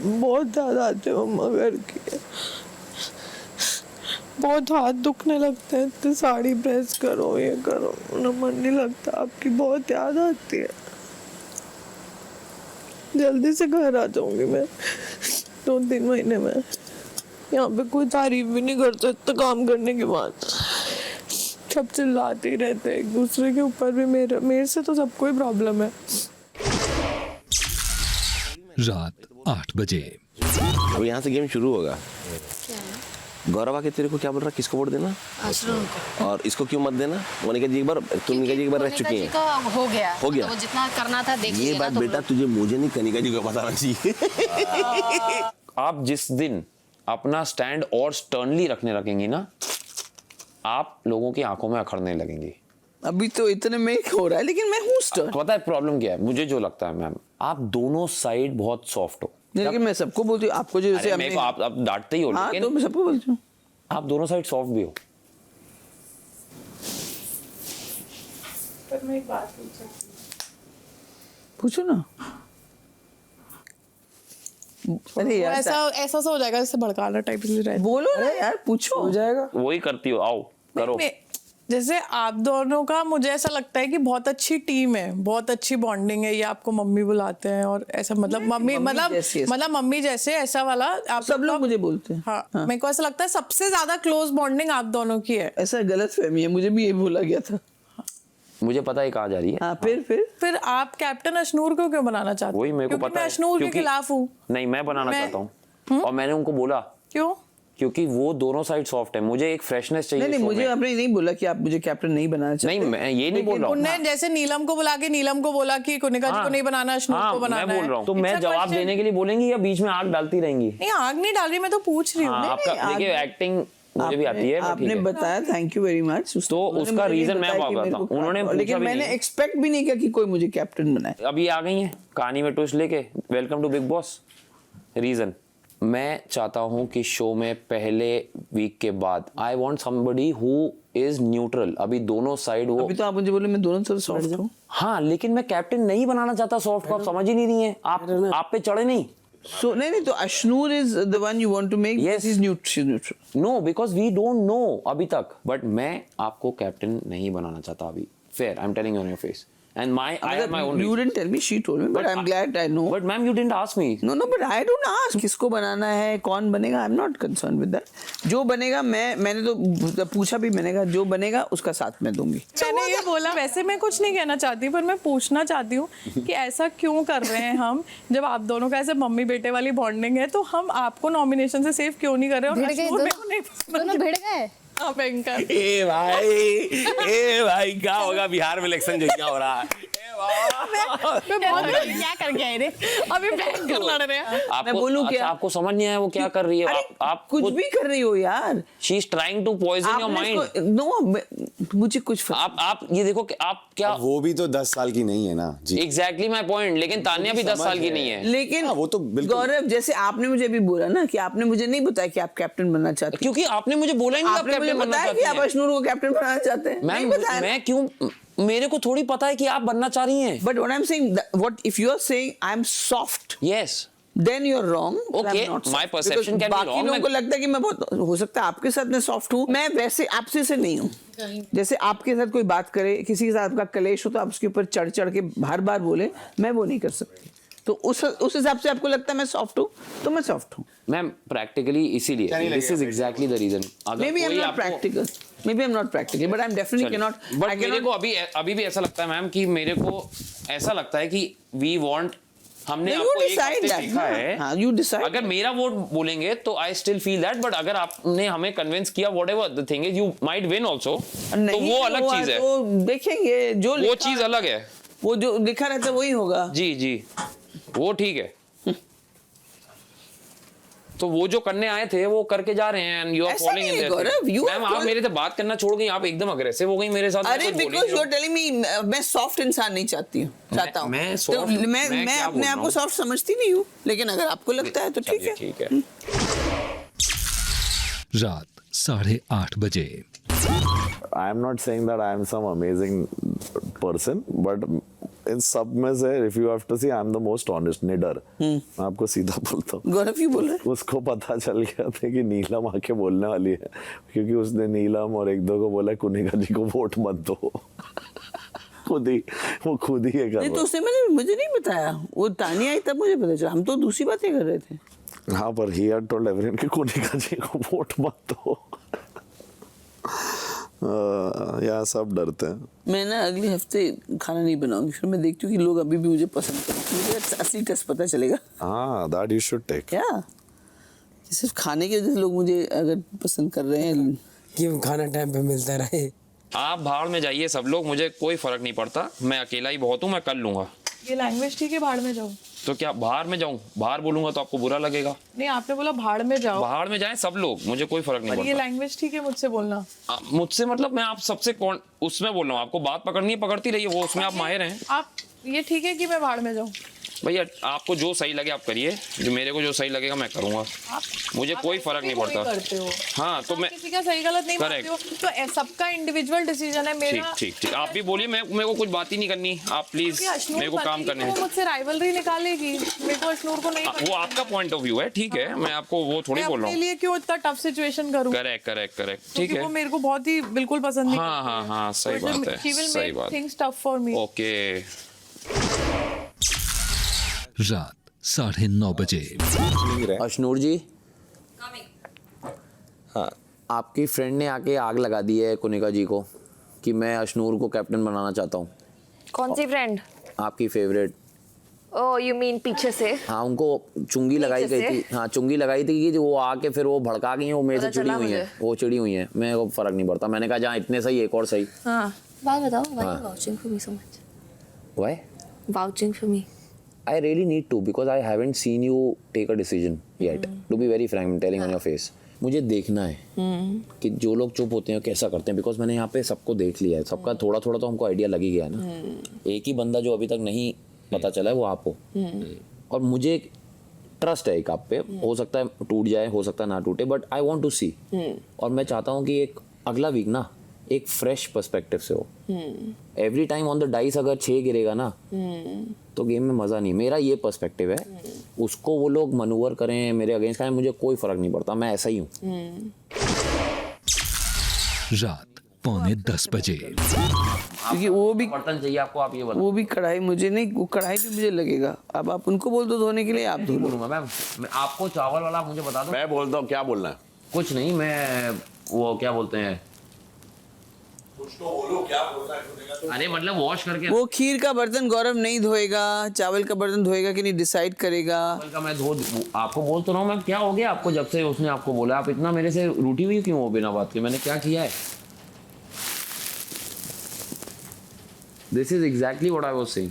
बहुत ज़्यादा आते हैं मम्मा घर की। बहुत हाथ दुखने लगते हैं, तो साड़ी प्रेस करो, ये करो, ना मन नहीं लगता। आपकी बहुत याद आती है। जल्दी से घर आ जाऊंगी मैं 2-3 महीने में। यहाँ पे कोई तारीफ भी नहीं करता इतना काम करने के बाद। सब चिल्लाते ही रहते हैं एक दूसरे के ऊपर भी। मेरे से तो सबको ही प्रॉब्लम है। रात 8 बजे। अब यहाँ से गेम शुरू होगा। गौरव आके तेरे को क्या बोल रहा है, किसको वोट देना? आश्रम को। और इसको क्यों मत देना? मोनिका जी एक बार, कनिका जी एक बार रह चुकी हैं। हो गया, हो गया। वो जितना करना था देख ये बात बेटा तुझे, मुझे नहीं, कनिका जी को बताना चाहिए। आप जिस दिन अपना स्टैंड और स्टर्नली रखने लगेंगी ना, आप लोगों की आंखों में अखड़ने लगेंगी। अभी तो इतने में हो रहा है, लेकिन मैं हूँ स्टर्न। पता है प्रॉब्लम क्या है? मुझे जो लगता है मैम, आप दोनों साइड बहुत सॉफ्ट हो। लेकिन मैं सबको बोलती हूँ, आपको जो जैसे मेरे को आप डांटते ही हो, हाँ, लेकिन तो मैं सबको बोलती हूँ आप दोनों साइड सॉफ्ट भी हो। पर मैं एक बात पूछ सकती हूँ? पूछो ना। अरे यार ऐसा हो जाएगा जैसे भड़काना टाइप से रहता। बोलो ना यार, पूछो, हो जाएगा। वही करती हो, आओ करो। जैसे आप दोनों का मुझे ऐसा लगता है कि बहुत अच्छी टीम है, बहुत अच्छी बॉन्डिंग है। ये आपको मम्मी बुलाते हैं और ऐसा, मतलब मम्मी मतलब मम्मी जैसे ऐसा वाला आप सब लोग मुझे बोलते हैं। हाँ, मेरे को ऐसा लगता है सबसे ज्यादा क्लोज बॉन्डिंग आप दोनों की है। ऐसा गलत फहमी है, मुझे भी ये बोला गया था। मुझे पता है कहाँ जा रही है। हाँ, फिर आप कैप्टन अशनूर को क्यों बनाना चाहते? वही मेरे को पता है। मैं अशनूर के खिलाफ हूँ। नहीं, मैं बनाना चाहता हूँ। और मैंने उनको बोला क्यों? क्योंकि वो दोनों साइड सॉफ्ट है, मुझे एक फ्रेशनेस चाहिए। नहीं, मुझे आपने नहीं बोला कि आप मुझे कैप्टन नहीं बनाना चाहते। नहीं, मैं ये नहीं बोल रहा हूँ। उन्होंने जैसे नीलम को बुला के नीलम को बोला कि कनिका जी को नहीं बनाना, अशनूर को बनाना है। मैं बोल रहा हूँ, तो मैं जवाब देने के लिए बोलेंगी या बीच में आग डालती रहेंगी? नहीं, आग नहीं डाल रही, मैं तो पूछ रही हूँ। आपका देखिए, एक्टिंग मुझे भी आती है। आपने बताया, थैंक यू वेरी मच। तो उसका रीजन मैं बताता हूँ। उन्होंने, लेकिन मैंने एक्सपेक्ट भी नहीं किया कि कोई मुझे कैप्टन बनाए। अभी आ गई है कहानी में ट्विस्ट लेके, welcome to Bigg Boss. Reason, मैं चाहता हूं कि शो में पहले वीक के बाद I want somebody who is neutral. अभी दोनों साइड वो, अभी तो आप मुझे बोले मैं दोनों तरफ सॉफ्ट हूं। हाँ, लेकिन मैं कैप्टन नहीं बनाना चाहता सॉफ्ट को। आप समझ ही नहीं रही हैं, आप पे चढ़े नहीं। So नहीं, तो Ashnoor is the one you want to make. Yes, he's neutral. No, because we don't know अभी तक। बट मैं आपको कैप्टन नहीं बनाना चाहता अभी। Fair, I am telling you on your face. And I have my own You didn't tell me, she told me, but I'm glad I know. But ma'am, you didn't ask me. No, but I don't ask किसको बनाना है, कौन बनेगा. I'm not concerned with that. जो बनेगा मैंने तो पूछा भी, मैंने कहा जो बनेगा उसका साथ मैं दूंगी. मैंने ये बोला, वैसे मैं कुछ नहीं कहना चाहती, पर मैं पूछना चाहती हूँ कि ऐसा क्यों कर रहे हैं हम, जब आप दोनों का ऐसे मम्मी बेटे वाली बॉन्डिंग है, तो हम आपको नॉमिनेशन से सेव क्यों नहीं कर रहे? और दोनों भिड़ गए. हाँ भयंकर. ए भाई क्या होगा बिहार में इलेक्शन जो क्या हो रहा है? क्या कर गए रे? अभी भयंकर लड़ रहे हैं. मैं बोलूं क्या? आपको समझ नहीं आया वो क्या कर रही है? आप कुछ भी कर रही हो यार. She is trying to poison your mind. No, मुझे कुछ आप ये देखो कि आप क्या, वो भी तो 10 साल की नहीं है ना जी. Exactly my point. लेकिन तान्या भी 10 साल की नहीं है. लेकिन वो तो बिल्कुल. गौरव, जैसे आपने मुझे अभी बोला ना कि आपने मुझे नहीं बताया कि आप कैप्टन बनना चाहते हैं. क्योंकि आपने मुझे बोला ही नहीं आप कैप्टन बनना चाहते हैं. आप अशनूर को कैप्टन बनाना चाहते हैं. मैं क्यों, मेरे को थोड़ी पता है कि आप बनना चाह रही हैं. But what I'm saying, what if you are saying I'm soft? Yes. Then you're wrong. Okay, I'm not my soft. perception can be बाकी wrong. लोगों को लगता है कि मैं बहुत, हो सकता है आपके साथ मैं सॉफ्ट हूँ. मैं वैसे आपसे से नहीं हूँ. जैसे आपके साथ कोई बात करे, किसी के साथ आपका कलेश हो, तो आप उसके ऊपर चढ़ के हर बार बोले, मैं वो नहीं कर सकती. तो उस हिसाब से आपको लगता है मैं सॉफ्ट हूँ, तो मैं सॉफ्ट हूँ. मैम प्रैक्टिकली इसीलिए this is exactly the reason. Maybe I'm not practical. Maybe I'm not practical, but I'm definitely cannot. But मेरे को अभी भी ऐसा लगता है मैम कि मेरे को ऐसा लगता है कि वी वांट, हमने आपको एक हफ्ते सीखा है. हाँ, you decide. अगर मेरा वोट बोलेंगे तो I still feel that, but अगर आपने हमें कन्विंस किया, whatever the thing is, you might win also, तो वो अलग चीज है. तो देखेंगे जो वो चीज अलग है. वो जो लिखा रहता है वही होगा. जी वो ठीक है. तो वो जो करने आए थे वो करके जा रहे हैं, and you are following in there. Ma'am आप मेरे से बात करना छोड़ गई, आप एकदम अग्रेसिव हो गई मेरे साथ. अरे because you are telling me मैं सॉफ्ट इंसान नहीं चाहती हूँ, चाहता हूँ. मैं अपने आप को सॉफ्ट समझती नहीं हूँ, लेकिन अगर आपको लगता है तो ठीक है. ठीक है. रात 8:30 बजे. I am not saying that I am some amazing person, but इन सब में से if you have to see, I am the most honest. निडर. मैं आपको सीधा बोलता हूँ. गौरव क्यों बोल रहे हैं? उसको पता चल गया था कि नीलम आके बोलने वाली है, क्योंकि उसने नीलम और एक दो को बोला कुनिका जी को वोट मत दो. वो खुद ही ये कर रहा. नहीं तो उसने मुझे नहीं बताया. वो तानिया आई तब मुझे पता चला. हम तो दूसरी बातें कर रहे थे. हाँ, पर he had told everyone कि कुनिका जी को वोट मत दो. यहाँ सब डरते हैं. मैं ना अगले हफ्ते खाना नहीं बनाऊंगी, फिर मैं देखती हूँ कि लोग अभी भी मुझे पसंद करते हैं. मुझे असली टेस्ट पता चलेगा. हाँ, that you should take. क्या सिर्फ खाने के वजह से लोग मुझे अगर पसंद कर रहे हैं कि खाना टाइम पे मिलता रहे. आप भाड़ में जाइए सब लोग, मुझे कोई फर्क नहीं पड़ता. मैं अकेला ही बहुत हूँ, मैं कर लूंगा. ये लैंग्वेज ठीक है, भाड़ में जाओ. तो क्या बाहर में जाऊं? बाहर बोलूंगा तो आपको बुरा लगेगा. नहीं, आपने बोला भाड़ में जाओ. बाहर में जाएं सब लोग, मुझे कोई फर्क नहीं पड़ता. ये लैंग्वेज ठीक है मुझसे बोलना. मुझसे मतलब मैं आप सबसे कौन उसमें बोल रहा हूँ. आपको बात पकड़नी है पकड़ती रहिए, वो उसमें आप माहिर हैं. आप ये ठीक है कि मैं भाड़ में जाऊँ? भैया आपको जो सही लगे आप करिए, जो मेरे को जो सही लगेगा मैं करूंगा. मुझे कोई फर्क नहीं पड़ता. करते हो. हाँ तो मैं किसी का सही गलत नहीं मानते हो, तो सबका इंडिविजुअल डिसीजन है. मेरा ठीक आप भी बोलिए, मेरे को कुछ बात ही नहीं करनी. आप प्लीज मेरे को काम करने दीजिए. मुझसे राइवलरी निकालेगी, मेरे को अशनूर को नहीं. वो आपका पॉइंट ऑफ व्यू है, ठीक है. मैं आपको वो थोड़ी बोल रहा हूँ. अपने लिए क्यों इतना टफ सिचुएशन करूँ? करेक्ट ठीक है. वो मेरे को बहुत ही बिल्कुल पसंद नहीं. हाँ सही बात है, सही बात. Things tough for me. Okay. रात 9:30 बजे. अशनूर जी, हाँ आपकी फ्रेंड ने आके आग लगा दी है कुनिका जी को कि मैं अशनूर को कैप्टन बनाना चाहता हूँ. कौन सी फ्रेंड? आपकी फेवरेट. ओह यू मीन पीछे से? हाँ उनको चुंगी लगाई गई थी. हाँ चुंगी लगाई थी कि वो आके फिर वो भड़का गई है. वो मेरे से चिड़ी हुई है. वो चिड़ी हुई है. मेरे को फर्क नहीं पड़ता. मैंने कहा जहाँ इतने सही एक और सही. हाँ बात बताओ. Why vouching for me so much? Why? Vouching for me. I really need to because I haven't seen you take a decision yet. To be very frank, I'm telling on your face. मुझे देखना है कि जो लोग चुप होते हैं कैसा करते हैं, बिकॉज मैंने यहाँ पे सबको देख लिया है. सबका थोड़ा थोड़ा तो हमको आइडिया लग ही गया है ना. एक ही बंदा जो अभी तक नहीं पता चला है वो आप हो. और मुझे ट्रस्ट है एक आप पे. हो सकता है टूट जाए, हो सकता है ना टूटे, बट आई वॉन्ट टू सी. और मैं चाहता हूँ कि एक अगला वीक ना एक फ्रेश पर्सपेक्टिव से हो. Every time on the dice अगर 6 गिरेगा ना तो गेम में मजा नहीं. मेरा ये पर्सपेक्टिव है. उसको वो लोग मनूवर करें मेरे अगेंस्ट करें, मुझे कोई फर्क नहीं पड़ता. मैं ऐसा ही हूँ. रात पौने 10 बजे। क्योंकि वो भी बर्तन चाहिए आपको, आप ये बताओ। वो भी कढ़ाई मुझे नहीं, वो कढ़ाई भी मुझे लगेगा। अब आप उनको बोल दो धोने के लिए, आप धो लो। बोलूंगा मैम, मैं आपको चावल वाला मुझे बता दो। मैं बोलता हूँ, क्या बोलना है? कुछ नहीं, मैं वो क्या बोलते हैं, अरे मतलब वॉश करके वो खीर का बर्तन गौरव नहीं धोएगा, चावल का बर्तन धोएगा कि नहीं डिसाइड करेगा। का मैं धो आपको बोल तो रहा हूँ मैं, क्या हो गया आपको जब से उसने आपको बोला? आप इतना मेरे से रूठी हुई क्यों हो बिना बात के? मैंने क्या किया है? This is exactly what I was saying.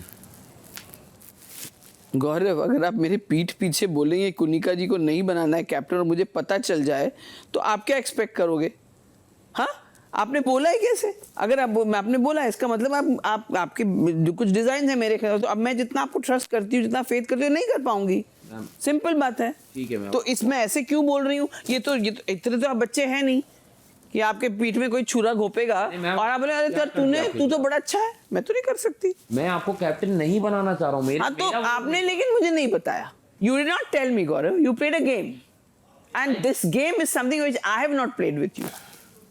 Gaurav, अगर आप मेरे पीठ पीछे बोलेंगे कुनिका जी को नहीं बनाना है कैप्टन और मुझे पता चल जाए तो आप क्या एक्सपेक्ट करोगे? हाँ, आपने बोला है कैसे? अगर आपने बोला है, इसका मतलब आपके जो कुछ डिजाइन है मेरे ख्याल, तो अब मैं जितना आपको ट्रस्ट करती हूँ, जितना फेथ करती हूँ, नहीं कर पाऊंगी। सिंपल बात है। ठीक है मैम। तो इसमें ऐसे क्यों बोल रही हूँ? ये तो इतने तो आप बच्चे हैं नहीं कि आपके पीठ में कोई छुरा घोपेगा और आप बोले अरे यार तू तो बड़ा अच्छा है, मैं तो नहीं कर सकती। मैं आपको कैप्टन नहीं बनाना चाह रहा हूँ। हाँ, तो आपने लेकिन मुझे नहीं बताया। You did not tell me, Gaurav. You played a game, and this game is something which I have not played with you,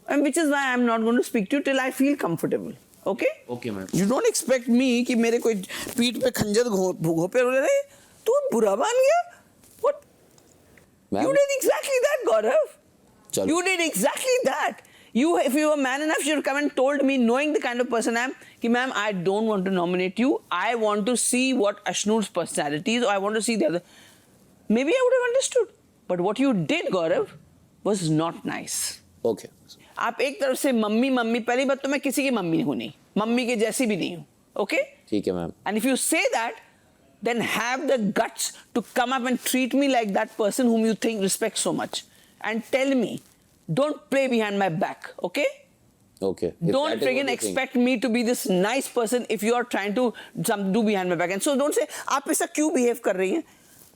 and which is why I am not going to speak to you till I feel comfortable. Okay? Okay, ma'am. You don't expect me कि मेरे कोई पीठ पे खंजर घोपे बोले रहे, तू बुरा मान गया? What? You did exactly that, Gaurav. You did exactly that. If you were man enough, you would come and told me, knowing the kind of person I am, कि ma'am, I don't want to nominate you. I want to see what Ashnoor's personality is, or I want to see the other. Maybe I would have understood. But what you did, Gaurav, was not nice. Okay. आप एक तरफ से mummy mummy, पहली बात तो मैं किसी की मम्मी हूँ नहीं, मम्मी के जैसी भी नहीं हूँ. Okay? ठीक है ma'am. And if you say that, then have the guts to come up and treat me like that person whom you think respect so much, and tell me, don't play behind my back, okay? Okay. Don't friggin' expect me to be this nice person if you are trying to do behind my back. And so don't say, आप ऐसा क्यों behave कर रही हैं?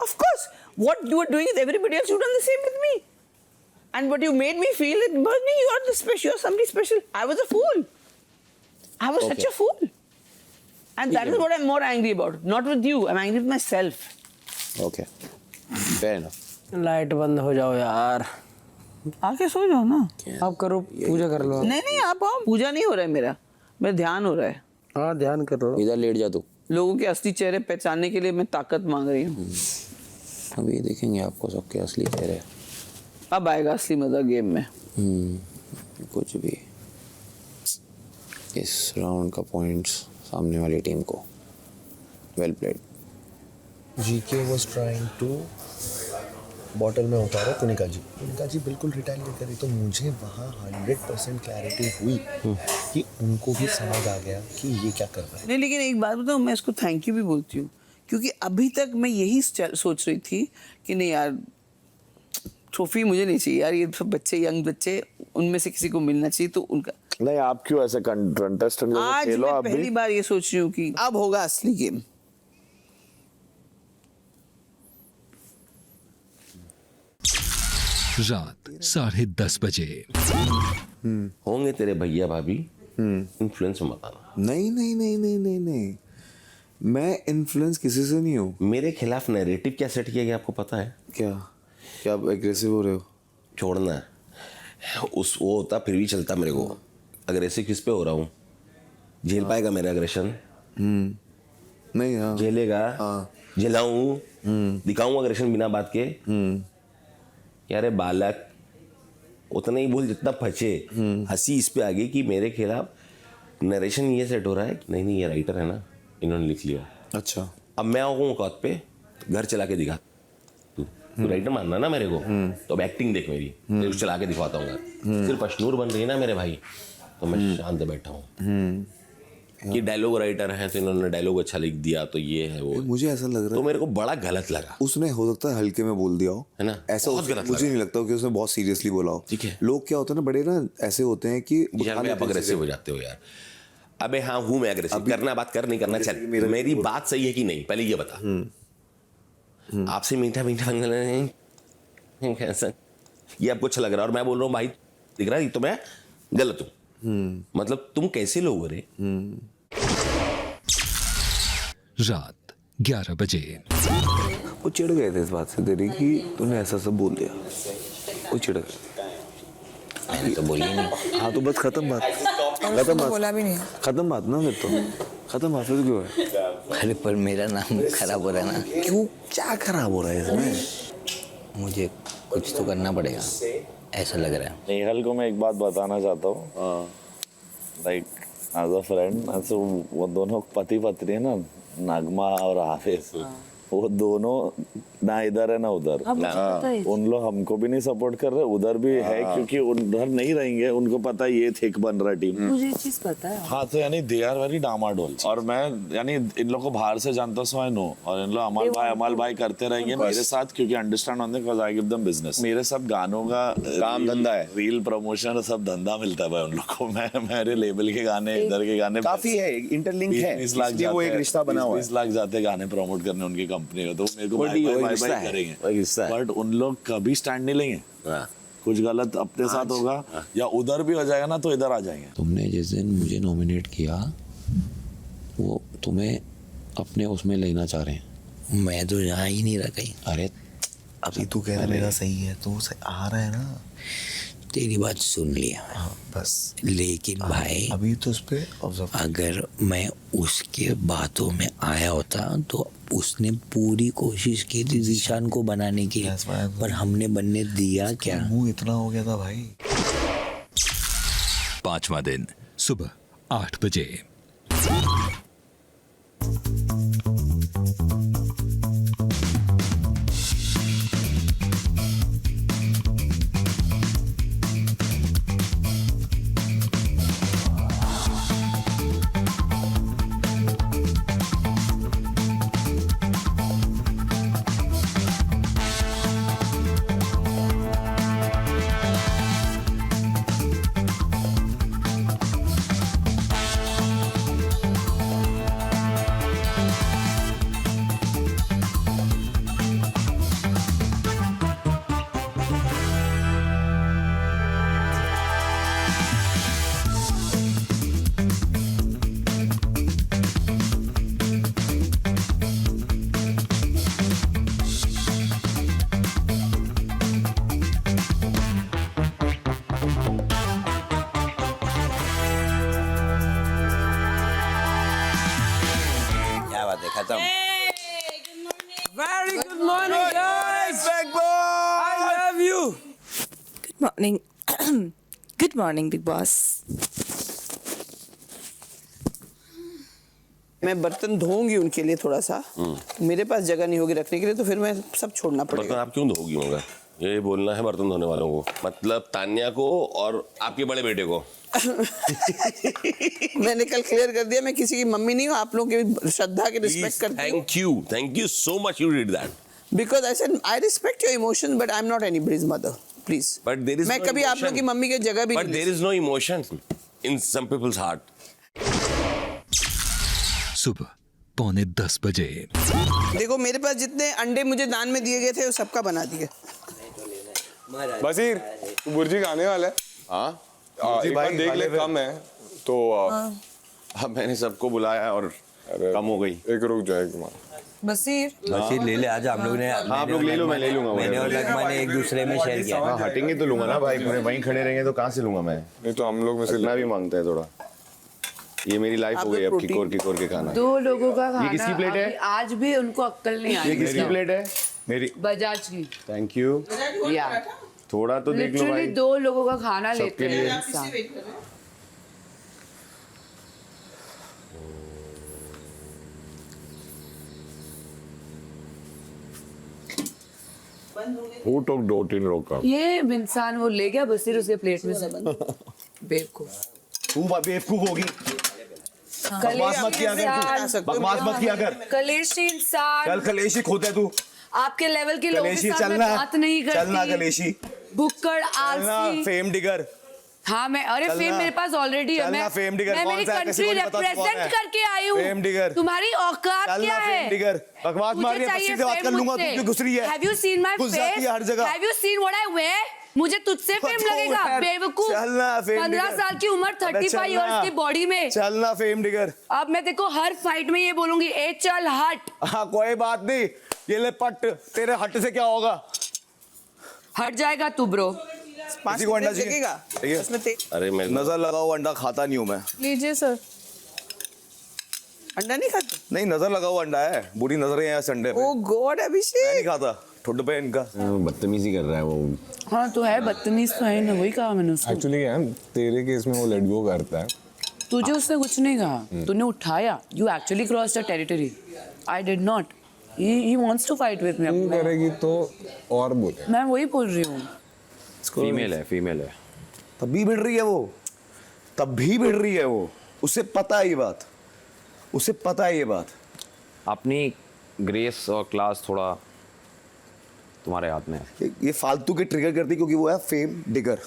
Of course, what you are doing is everybody else, you done the same with me. And what you made me feel, it was me, you are the special, you are somebody special. I was a fool. I was such a fool. And that is what I'm more angry about. Not with you, I'm angry with myself. Okay. Fair enough. Light बंद हो जाओ यार. आके सो जाओ ना. आप करो, पूजा कर लो. नहीं आप आओ. पूजा नहीं हो रहा है मेरा ध्यान हो रहा है. हाँ, ध्यान कर लो. इधर लेट जा तू. लोगों के असली चेहरे पहचानने के लिए मैं ताकत मांग रही हूँ. अभी देखेंगे आपको सबके असली चेहरे. अब आएगा असली मजा गेम में. कुछ भी. इस राउंड का पॉइंट्स सामने वाली टीम को. Well played. GK was trying to bottle में उतारा कुनिका जी बिल्कुल रिटेलिएट करी, तो मुझे वहाँ 100% क्लैरिटी हुई कि उनको भी समझ आ गया कि ये क्या कर रहा है. नहीं, लेकिन एक बात बताऊँ, मैं इसको थैंक यू भी बोलती हूँ, क्योंकि अभी तक मैं यही सोच रही थी कि नहीं यार, ट्रॉफी मुझे नहीं चाहिए यार, ये सब बच्चे, यंग बच्चे, उनमें से किसी को मिलना चाहिए. तो उनका नहीं, आप क्यों ऐसे कंटेस्टेंट जैसे खेलो? आज मैं पहली बार ये सोच रही हूँ कि अब होगा असली गेम. रात 10:30 बजे. होंगे तेरे भैया भाभी, इन्फ्लुएंस मत आना. नहीं, मैं इन्फ्लुएंस किसी से नहीं हूँ. मेरे खिलाफ नैरेटिव क्या सेट किया गया आपको पता है? क्या आप एग्रेसिव हो रहे हो? छोड़ना है. वो होता फिर भी चलता. मेरे को अग्रेसिव किस पे हो रहा हूँ? झेल पाएगा मेरा अग्रेशन? नहीं. हाँ, झेलेगा. झेलाऊं, दिखाऊं अग्रेशन बिना बात के? यार बालक, उतना ही बोल जितना फंसे. हंसी इस पे आ गई कि मेरे खिलाफ नरेशन ये सेट हो रहा है. नहीं ये राइटर है ना, इन्होंने लिख लिया. अच्छा, अब मैं आऊँ औकात पे, घर चला के दिखा. तू राइटर मानना ना मेरे को, तो अब एक्टिंग देख मेरी. तेरे को चला के दिखाता हूँ. सिर्फ अशनूर बन रही है ना मेरे भाई, तो मैं शांत बैठा हूँ कि डायलॉग राइटर है, तो इन्होंने डायलॉग अच्छा लिख दिया, तो ये है वो. मुझे ऐसा लग रहा है तो मेरे को बड़ा गलत लगा. उसने हो सकता है हल्के में बोल दिया हो, है ना? ऐसा मुझे नहीं लगता कि उसने बहुत सीरियसली बोला हो. ठीक है. लोग क्या होता है ना, बड़े ना ऐसे होते हैं कि आप अग्रेसिव हो जाते हो यार. अबे हाँ हूँ मैं अग्रेसिव. करना बात कर, नहीं करना चल. मेरी बात सही है कि नहीं पहले ये बता. आपसे मीठा ये आपको अच्छा लग रहा है, और मैं बोल रहा हूँ भाई दिख रहा है तो मैं गलत हूँ. मतलब तुम कैसे लोग हो रे? रात 11 बजे. वो चिढ़ गए थे इस बात से तेरी कि तूने ऐसा सब बोल दिया. वो चिढ़ गए. मैंने तो बोली नहीं. हाँ, तो बस खत्म बात. खत्म बात, बोला भी नहीं। खत्म बात ना, फिर तो खत्म बात, फिर क्यों है? अरे पर मेरा नाम खराब हो रहा है ना। क्यों, क्या खराब हो रहा है इसमें? मुझे कुछ तो करना पड़ेगा, ऐसा लग रहा है। नेहल को मैं एक बात बताना चाहता हूँ, लाइक एज अ फ्रेंड, ऐसे वो दोनों पति पत्नी है ना, नगमा और हाफिज, वो दोनों ना इधर है ना उधर। उन लोग हमको भी नहीं सपोर्ट कर रहे, उधर भी है, क्योंकि उधर नहीं रहेंगे, उनको पता है ये थिक बन रहा टीम। मुझे ये चीज पता है। हाँ, तो यानी दे आर वेरी डामाडोल, और मैं यानी इन लोग को बाहर से जानता हूँ, आई नो, और इन लोग अमल भाई करते रहेंगे मेरे साथ, क्योंकि understand on because I give them business. मेरे सब गानों का काम धंधा है, रील प्रमोशन सब धंधा मिलता है भाई उन लोग को। मैं मेरे लेबल के गाने, इधर के गाने काफी है, इंटरलिंक है, 20 लाख इसलिए वो एक रिश्ता बना हुआ है। 20 लाख जाते गाने प्रमोट करने उनकी कंपनी को, तो मेरे को वही बाय रिश्ता बाय है, करेंगे, वही रिश्ता है। बट उन लोग कभी स्टैंड नहीं लेंगे। कुछ गलत अपने साथ होगा या उधर भी हो जाएगा ना, तो इधर आ जाएंगे। तुमने जिस दिन मुझे नॉमिनेट किया, वो तुम्हें अपने उसमें लेना चाह रहे हैं। मैं तो यहाँ ही नहीं रहा कहीं। अरे अभी तू कह रहा मेरा सही है, तो आ रहा है ना। तेरी बात सुन लिया। हाँ, बस। लेकिन भाई अभी तो उस पे अगर मैं उसके बातों में आया होता तो उसने पूरी कोशिश की थी जीशान को बनाने की, पर हमने बनने दिया क्या? मुंह इतना हो गया था भाई। 5वां दिन सुबह 8 बजे। खत्म। Very good morning, guys. I love you. Good morning. Good morning, Big Boss. मैं बर्तन धोऊंगी उनके लिए थोड़ा सा, मेरे पास जगह नहीं होगी रखने के लिए, तो फिर मैं सब छोड़ना बर्तन पड़ेगा। आप क्यों धोगी होगा? ये बोलना है बर्तन धोने वालों को, मतलब तान्या को और आपके बड़े बेटे को। मैंने कल क्लियर कर दिया, मैं किसी की मम्मी नहीं हूँ, आप लोगों की श्रद्धा की रिस्पेक्ट करती हूँ। Thank you so much you did that. Because I said I respect your emotions, but I'm not anybody's mother. Please. But there is मैं no कभी आप emotion. लोग की मम्मी की जगह भी But there is no emotion in some people's heart. सुबह 9:45 बजे। देखो मेरे पास जितने अंडे मुझे दान में दिए गए थे वो सबका बना दिए। बसीर, तू बुर्जी खाने वाला है? हाँ एक बार देख ले, कम है तो अब मैंने सबको बुलाया और कम हो गई। एक रुक जाए तुम्हारा। बसीर ले ले, आज हम लोग ने। हाँ आप लोग ले लो, मैं ले लूंगा। मैंने और लगमा ने एक दूसरे में शेयर किया। हाँ हटेंगे तो लूंगा ना भाई, पूरे वहीं खड़े रहेंगे तो कहाँ से लूंगा मैं? नहीं तो हम लोग में से इतना भी मांगता है थोड़ा। ये मेरी लाइफ हो गई अब, किकोर के खाना। 2 लोगों का खाना। ये किसकी प्लेट है? आज भी उनको अक्ल नहीं आई। ये किसकी प्लेट है? मेरी। बजाज की। Thank you. या थोड़ा तो देख लो भाई। 2 लोगों का खाना लेते हैं लिए। इंसान। Who took 2-3 लोग का? ये इंसान वो ले गया बसीर उसके प्लेट में से। बेवकूफ। तू बेवकूफ होगी। बकवास मत किया कर, बकवास मत किया कर। कलेशी इंसान। कल कलेशी खुद है तू। आपके लेवल के लोगों के साथ मैं बात नहीं करती। चलना कलेशी। बुक्कड़ आलसी। Fame digger. हाँ मैं, अरे फेम मेरे पास ऑलरेडी है। मैं फेम डिगर। मैं मेरी कंट्री रिप्रेजेंट करके आई हूँ। Fame digger. तुम्हारी औकात क्या है? Fame digger. बकवास मार रही है, बच्ची से बात कर लूंगा, तू क्यों घुस रही है? Have you seen my घुस जाती है हर face? जगह। Have you seen what I wear? मुझे तुझसे फेम लगेगा बेवकूफ। 15 साल की उम्र, 35 इयर्स की बॉडी में। चलना फेम डिगर। अब मैं देखो हर फाइट में ये बोलूंगी, ए चल हट। हाँ कोई बात नहीं, ये ले पट, तेरे हट से क्या होगा? हट जाएगा तू ब्रो। 5 किसी को अंडा मिनट चाहिए? लगेगा ठीक है। उसमें तेल अरे मैं नजर लगाओ, अंडा खाता नहीं हूँ मैं। लीजिए सर। अंडा नहीं खाते? नहीं, नजर लगाओ, अंडा है। बुरी नजरें हैं संडे पे। ओ गॉड मैं अभिषेक नहीं खाता, ठुड पे इनका। बदतमीजी कर रहा है वो। हाँ तो है बदतमीज तो है ना, वही कहा मैंने उसको। एक्चुअली क्या है, तेरे केस में वो लेट गो करता है। तुझे उसने कुछ नहीं कहा, तूने उठाया। You actually crossed the territory, I did not. He wants to fight with me. तू करेगी तो और बोले। मैं वही बोल रही हूँ। फीमेल है, फीमेल है। तब भी भिड़ रही है वो, तब भी भिड़ रही है वो। उसे पता है ये बात, उसे पता है ये बात। अपनी ग्रेस और क्लास थोड़ा तुम्हारे हाथ में है। ये फालतू के ट्रिगर करती क्योंकि वो है फेम डिगर।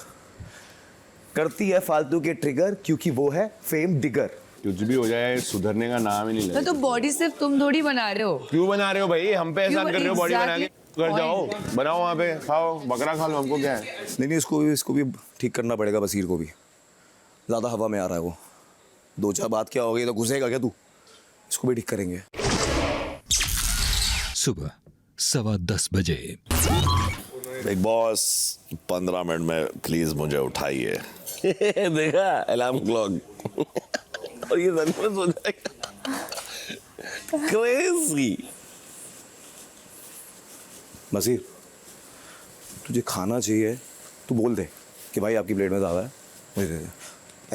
करती है फालतू के ट्रिगर क्योंकि वो है फेम डिगर। कुछ भी हो जाए, सुधरने का नाम ही नहीं तो बॉडी सिर्फ तुम थोड़ी बना रहे हो। क्यों बना रहे हो भाई? हम पे एहसान कर रहे हो बॉडी बना के? कर जाओ, Exactly. बनाओ वहाँ पे, खाओ, बकरा खा लो, हमको क्या है? नहीं, इसको भी ठीक करना पड़ेगा। बसीर को भी ज़्यादा हवा में आ रहा है वो। 2-4 बात क्या हो गई तो घुसेगा क्या तू? इसको भी ठीक करेंगे। सुबह 10:15 बजे। बिग बॉस 15 मिनट में प्लीज मुझे उठाइए। देखा अलार्म क्लॉक और ये सच में सो जाएगा। क्रेजी। बसीर, तुझे खाना चाहिए तू बोल दे कि भाई आपकी प्लेट में ज़्यादा है, मुझे दे दे।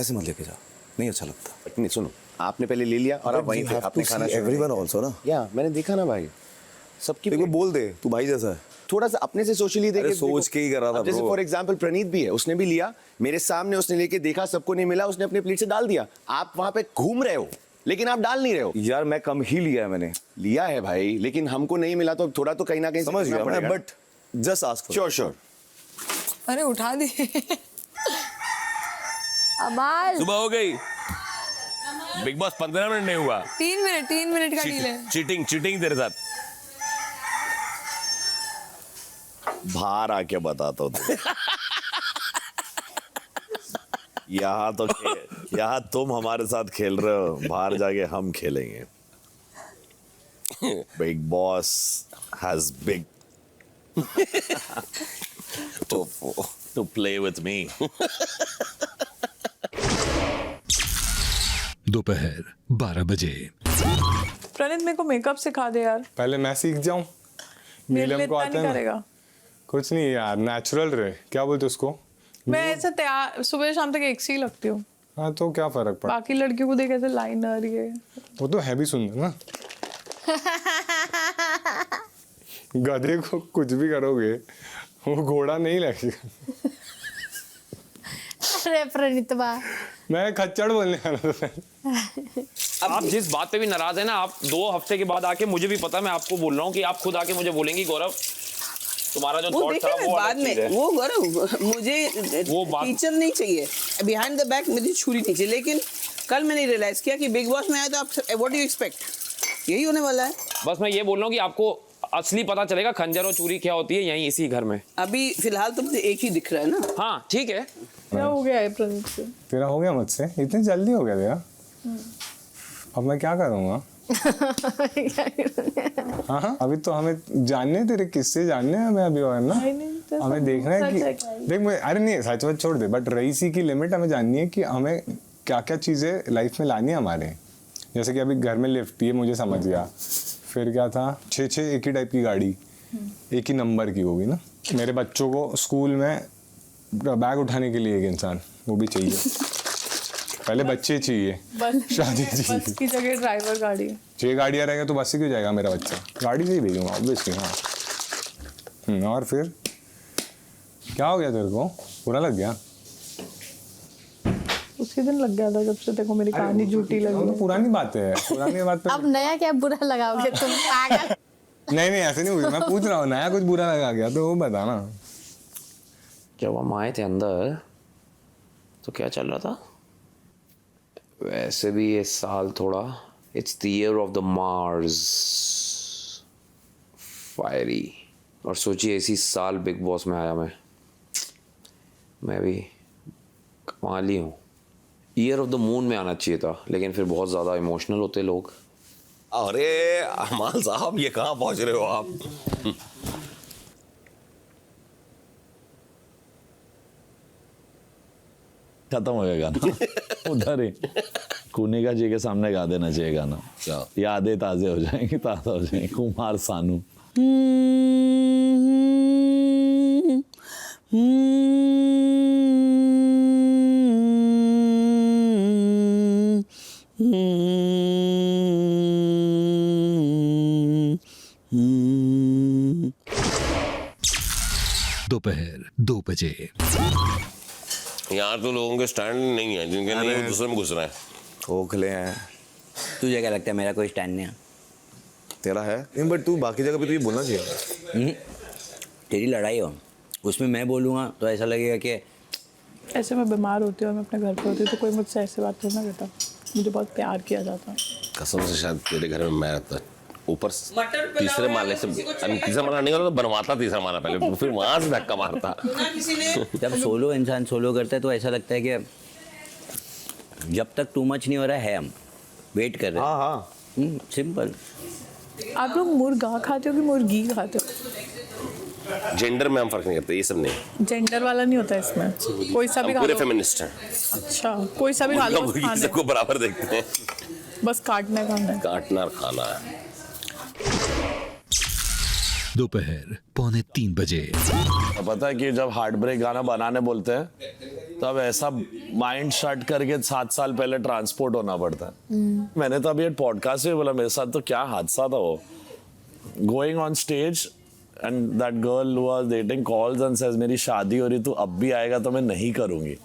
ऐसे मत लेके जा, नहीं अच्छा लगता। नहीं सुनो, आपने पहले ले लिया और आप वहीं पे आपने खाना शुरू एवरीवन किया। आल्सो ना। या मैंने देखा ना भाई, सबकी देखो बोल दे, तू भाई जैसा है। थोड़ा सा अपने से सोशली देखे। अरे सोच के ही कर रहा था जैसे bro। फॉर एग्जांपल प्रणीत भी है, उसने भी लिया मेरे सामने, उसने लेके देखा, सबको नहीं मिला, उसने अपने प्लेट से डाल दिया। आप वहां पे घूम रहे हो लेकिन आप डाल नहीं रहे हो। यार मैं कम ही लिया है मैंने। लिया है भाई, लेकिन हमको नहीं मिला तो थोड़ा तो कहीं ना कहीं समझ गया मैं, but just ask. Sure sure. अरे उठा दी। अमाल सुबह हो गई। बिग बॉस 15 मिनट नहीं हुआ। 3 मिनट का डील है। चीटिंग तेरे साथ। बाहर आके बताता हूँ यहाँ तुम हमारे साथ खेल रहे हो, बाहर जाके हम खेलेंगे। Big boss has big to play with me. दोपहर 12 बजे। प्रणीत मेरे को मेकअप सिखा दे यार। पहले मैं सीख जाऊं। मेरे लिए नीलम को इतना आता नहीं है करेगा। ना? कुछ नहीं यार, नेचुरल रहे। क्या बोलते उसको? मैं ऐसे तैयार सुबह शाम तक एक सी लगती हूँ। हाँ तो क्या फर्क पड़ा? बाकी लड़कियों को देख ऐसे लाइनर ये। वो तो है भी सुंदर ना। गधे को कुछ भी करोगे वो घोड़ा नहीं लगेगा। अरे प्रणीतवा, मैं खच्चड़ बोलने वाला था। आप जिस बात पे भी नाराज है ना, आप 2 हफ्ते के बाद आके, मुझे भी पता, मैं आपको बोल रहा हूँ कि आप खुद आके मुझे बोलेंगी गौरव तुम्हारा जो वो थॉट था देखे वो बाद अलग चीज़ है। में वो गौरव, मुझे वो बात- टीचर नहीं चाहिए, बिहाइंड द बैक मुझे छुरी नहीं चाहिए। लेकिन कल मैंने रियलाइज किया कि बिग बॉस में आया तो आप व्हाट डू यू एक्सपेक्ट, यही होने वाला है। बस मैं ये बोल रहा हूँ कि आपको असली पता चलेगा खंजर और चूरी क्या होती है यहीं इसी घर में। अभी फिलहाल तो मुझे एक ही दिख रहा है ना। हाँ ठीक है। क्या हो गया है प्रणीत से? तेरा हो गया मुझसे? इतनी जल्दी हो गया तेरा? अब मैं क्या करूँगा? हाँ हाँ, अभी तो हमें जानने, तेरे किस्से जानने हैं हमें अभी, और ना हमें देखना है कि देख मैं, अरे नहीं सच बात छोड़ दे, बट रईसी की लिमिट हमें जाननी है कि हमें क्या क्या चीज़ें लाइफ में लानी है हमारे। जैसे कि अभी घर में लिफ्ट, ये मुझे समझ गया। फिर क्या था, 6 एक ही टाइप की गाड़ी, एक ही नंबर की होगी ना। मेरे बच्चों को स्कूल में बैग उठाने के लिए एक इंसान वो भी चाहिए। पहले बच्चे चाहिए, शादी चाहिए। बस की जगह ड्राइवर गाड़ी। 6 गाड़ियाँ रहेगा तो बस से क्यों जाएगा मेरा बच्चा? गाड़ी से ही भेजूंगा ऑब्वियसली। हाँ और फिर क्या हो गया तेरे को? बुरा लग गया? उसी दिन लग गया था जब से देखो मेरी कहानी झूठी लगी। तो पुरानी बात है, पुरानी बात पे अब नया क्या बुरा लगाओगे तुम पागल? नहीं ऐसे नहीं पूछ, मैं पूछ रहा हूँ नया कुछ बुरा लगा गया तो वो बता ना। जब हम आए थे अंदर तो क्या चल रहा था? वैसे भी ये साल थोड़ा, it's the year of the Mars, fiery. और सोचिए इसी साल बिग बॉस में आया मैं भी कमाली हूँ। ईयर ऑफ द मून में आना चाहिए था, लेकिन फिर बहुत ज़्यादा इमोशनल होते लोग। अरे अमाल साहब, ये कहाँ पहुंच रहे हो आप? खत्म हो गया गाना उधर ही कुनिका जी के सामने गा देना चाहिए गाना, यादें ताज़े हो जाएंगी, ताज़ा हो जाएंगी। कुमार सानू दोपहर 2 बजे। यहाँ तो लोगों के स्टैंड नहीं है, जिनके नहीं है दूसरे में घुस रहे हैं। खोखले हैं। तुझे क्या लगता है मेरा कोई स्टैंड नहीं है? तेरा है नहीं, बट तू बाकी जगह पे तो ये बोलना चाहिए। तेरी लड़ाई हो, उसमें मैं बोलूँगा तो ऐसा लगेगा कि ऐसे मैं बीमार होती हूँ और मैं अपने घर पर होती हूँ तो कोई मुझसे ऐसे बात थोड़ा ना करता। मुझे बहुत प्यार किया जाता। कसम से शायद तेरे घर में मैं रहता, ऊपर तीसरे माले से, तीसरा माला नहीं होता तो बनवाता तीसरा माला पहले, फिर वहां से धक्का मारता। जब सोलो इंसान सोलो करता है तो ऐसा लगता है कि जब तक टू मच नहीं हो रहा है हम वेट कर रहे हैं। हाँ सिंपल। आप लोग मुर्गा खाते हो कि मुर्गी खाते हो? जेंडर में हम फर्क नहीं करते, ये सब नहीं। जेंडर वाला नहीं होता इसमें, कोई सा भी हम खा पूरे लो। फेमिनिस्ट हैं। अच्छा, कोई सा भी खा लो, मुर्गा खाने। सबको बराबर देखते हैं, बस काटना खाना है। काटना और खाना है। दोपहर 2:45 बजे। पता है कि जब हार्ट ब्रेक गाना बनाने बोलते हैं तब ऐसा माइंड शट करके 7 साल पहले ट्रांसपोर्ट होना पड़ता है। मैंने तो अभी एक पॉडकास्ट में बोला मेरे साथ तो क्या हादसा था वो, going on stage and that girl was dating calls and says मेरी शादी हो रही, तू अब भी आएगा तो मैं नहीं करूंगी।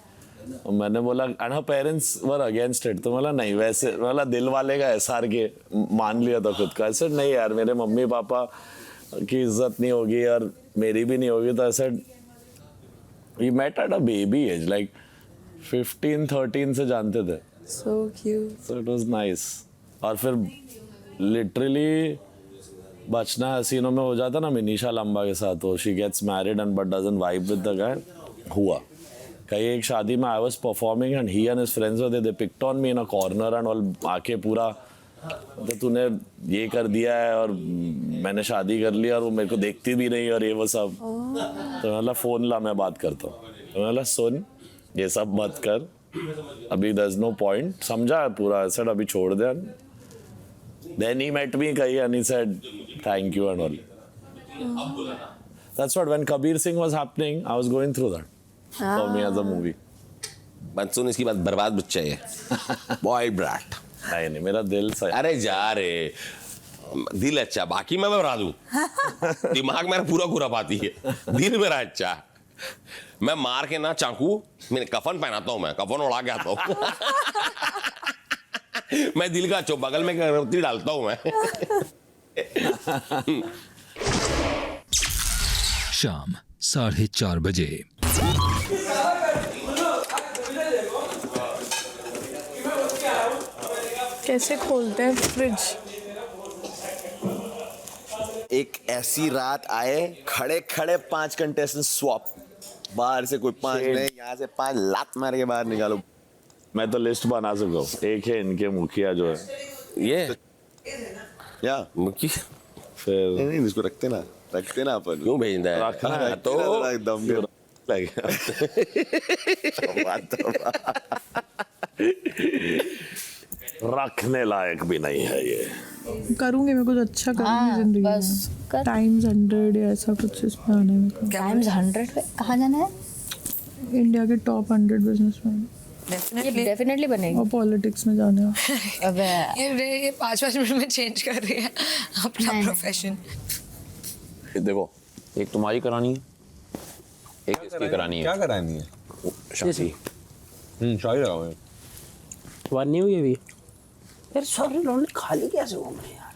और मैंने बोला and her parents were against it, तो बोला नहीं वैसे, बोला दिल वाले का एसआर के मान लिया था खुद का। ऐसे नहीं यार, मेरे मम्मी पापा की इज्जत नहीं होगी और मेरी भी नहीं होगी, तो ऐसे we met at a baby age, like 15-13 से जानते थे। So cute. So it was nice. और फिर लिटरली बचना हसीनों में हो जाता ना मिनीशा लंबा के साथ, वो she gets married and but doesn't vibe with the guy, हुआ कहीं एक शादी में I was performing and he and his friends were they picked on me in a corner and all, आके पूरा तो तूने ये कर दिया है और मैंने शादी कर लिया और वो मेरे को देखती भी नहीं और ये वो सब। तो मतलब फोन ला मैं बात करता हूँ, तो मतलब सुन ये सब मत कर अभी, there's no point, समझा पूरा, I said अभी छोड़ दे। Then he met me कहीं and he said thank you and all. That's what when Kabir Singh was happening, I was going through that for me as a movie. बस सुन इसकी बात, बर्बाद बच्चा है, बॉय ब्रैट। नहीं मेरा दिल सही। अरे जा रे, दिल अच्छा, बाकी मैं बर्बाद हूँ। दिमाग मेरा पूरा पूरा पाती है, दिल मेरा अच्छा। मैं मार के ना चाकू, मैं कफन पहनाता हूँ, मैं कफन उड़ा के आता हूँ। मैं दिल का अच्छा, बगल में अगरबत्ती डालता हूँ मैं। शाम 4:30 बजे। कैसे खोलते हैं फ्रिज? एक ऐसी रात आए, खड़े खड़े 5 कंटेस्टेंट स्वैप, बाहर से कोई 5 नहीं, यहाँ से 5 लात मार के बाहर निकालो। मैं तो लिस्ट बना चुका हूँ, एक है इनके मुखिया जो है ये या मुखिया, फिर नहीं इसको रखते ना अपन, क्यों भेजता है? रखना है तो एकदम रखने लायक भी नहीं है ये। करूंगी मैं कुछ अच्छा करूंगी जिंदगी में। टाइम्स 100 या ऐसा कुछ इसमें आने में। टाइम्स 100 पे कहाँ जाना है? इंडिया के टॉप 100 बिजनेसमैन। डेफिनेटली बनेगी। और पॉलिटिक्स में जाने हैं। अबे ये 5-5 मिनट में चेंज कर रही है अपना प्रोफेशन। देखो, एक तुम्हारी करानी है, एक इसकी करानी है। क्या करानी है? शादी। शादी कराओ। तुम्हारी नहीं हुई अभी? यार सारे लौंडे खाली कैसे घूम रहे हैं यार?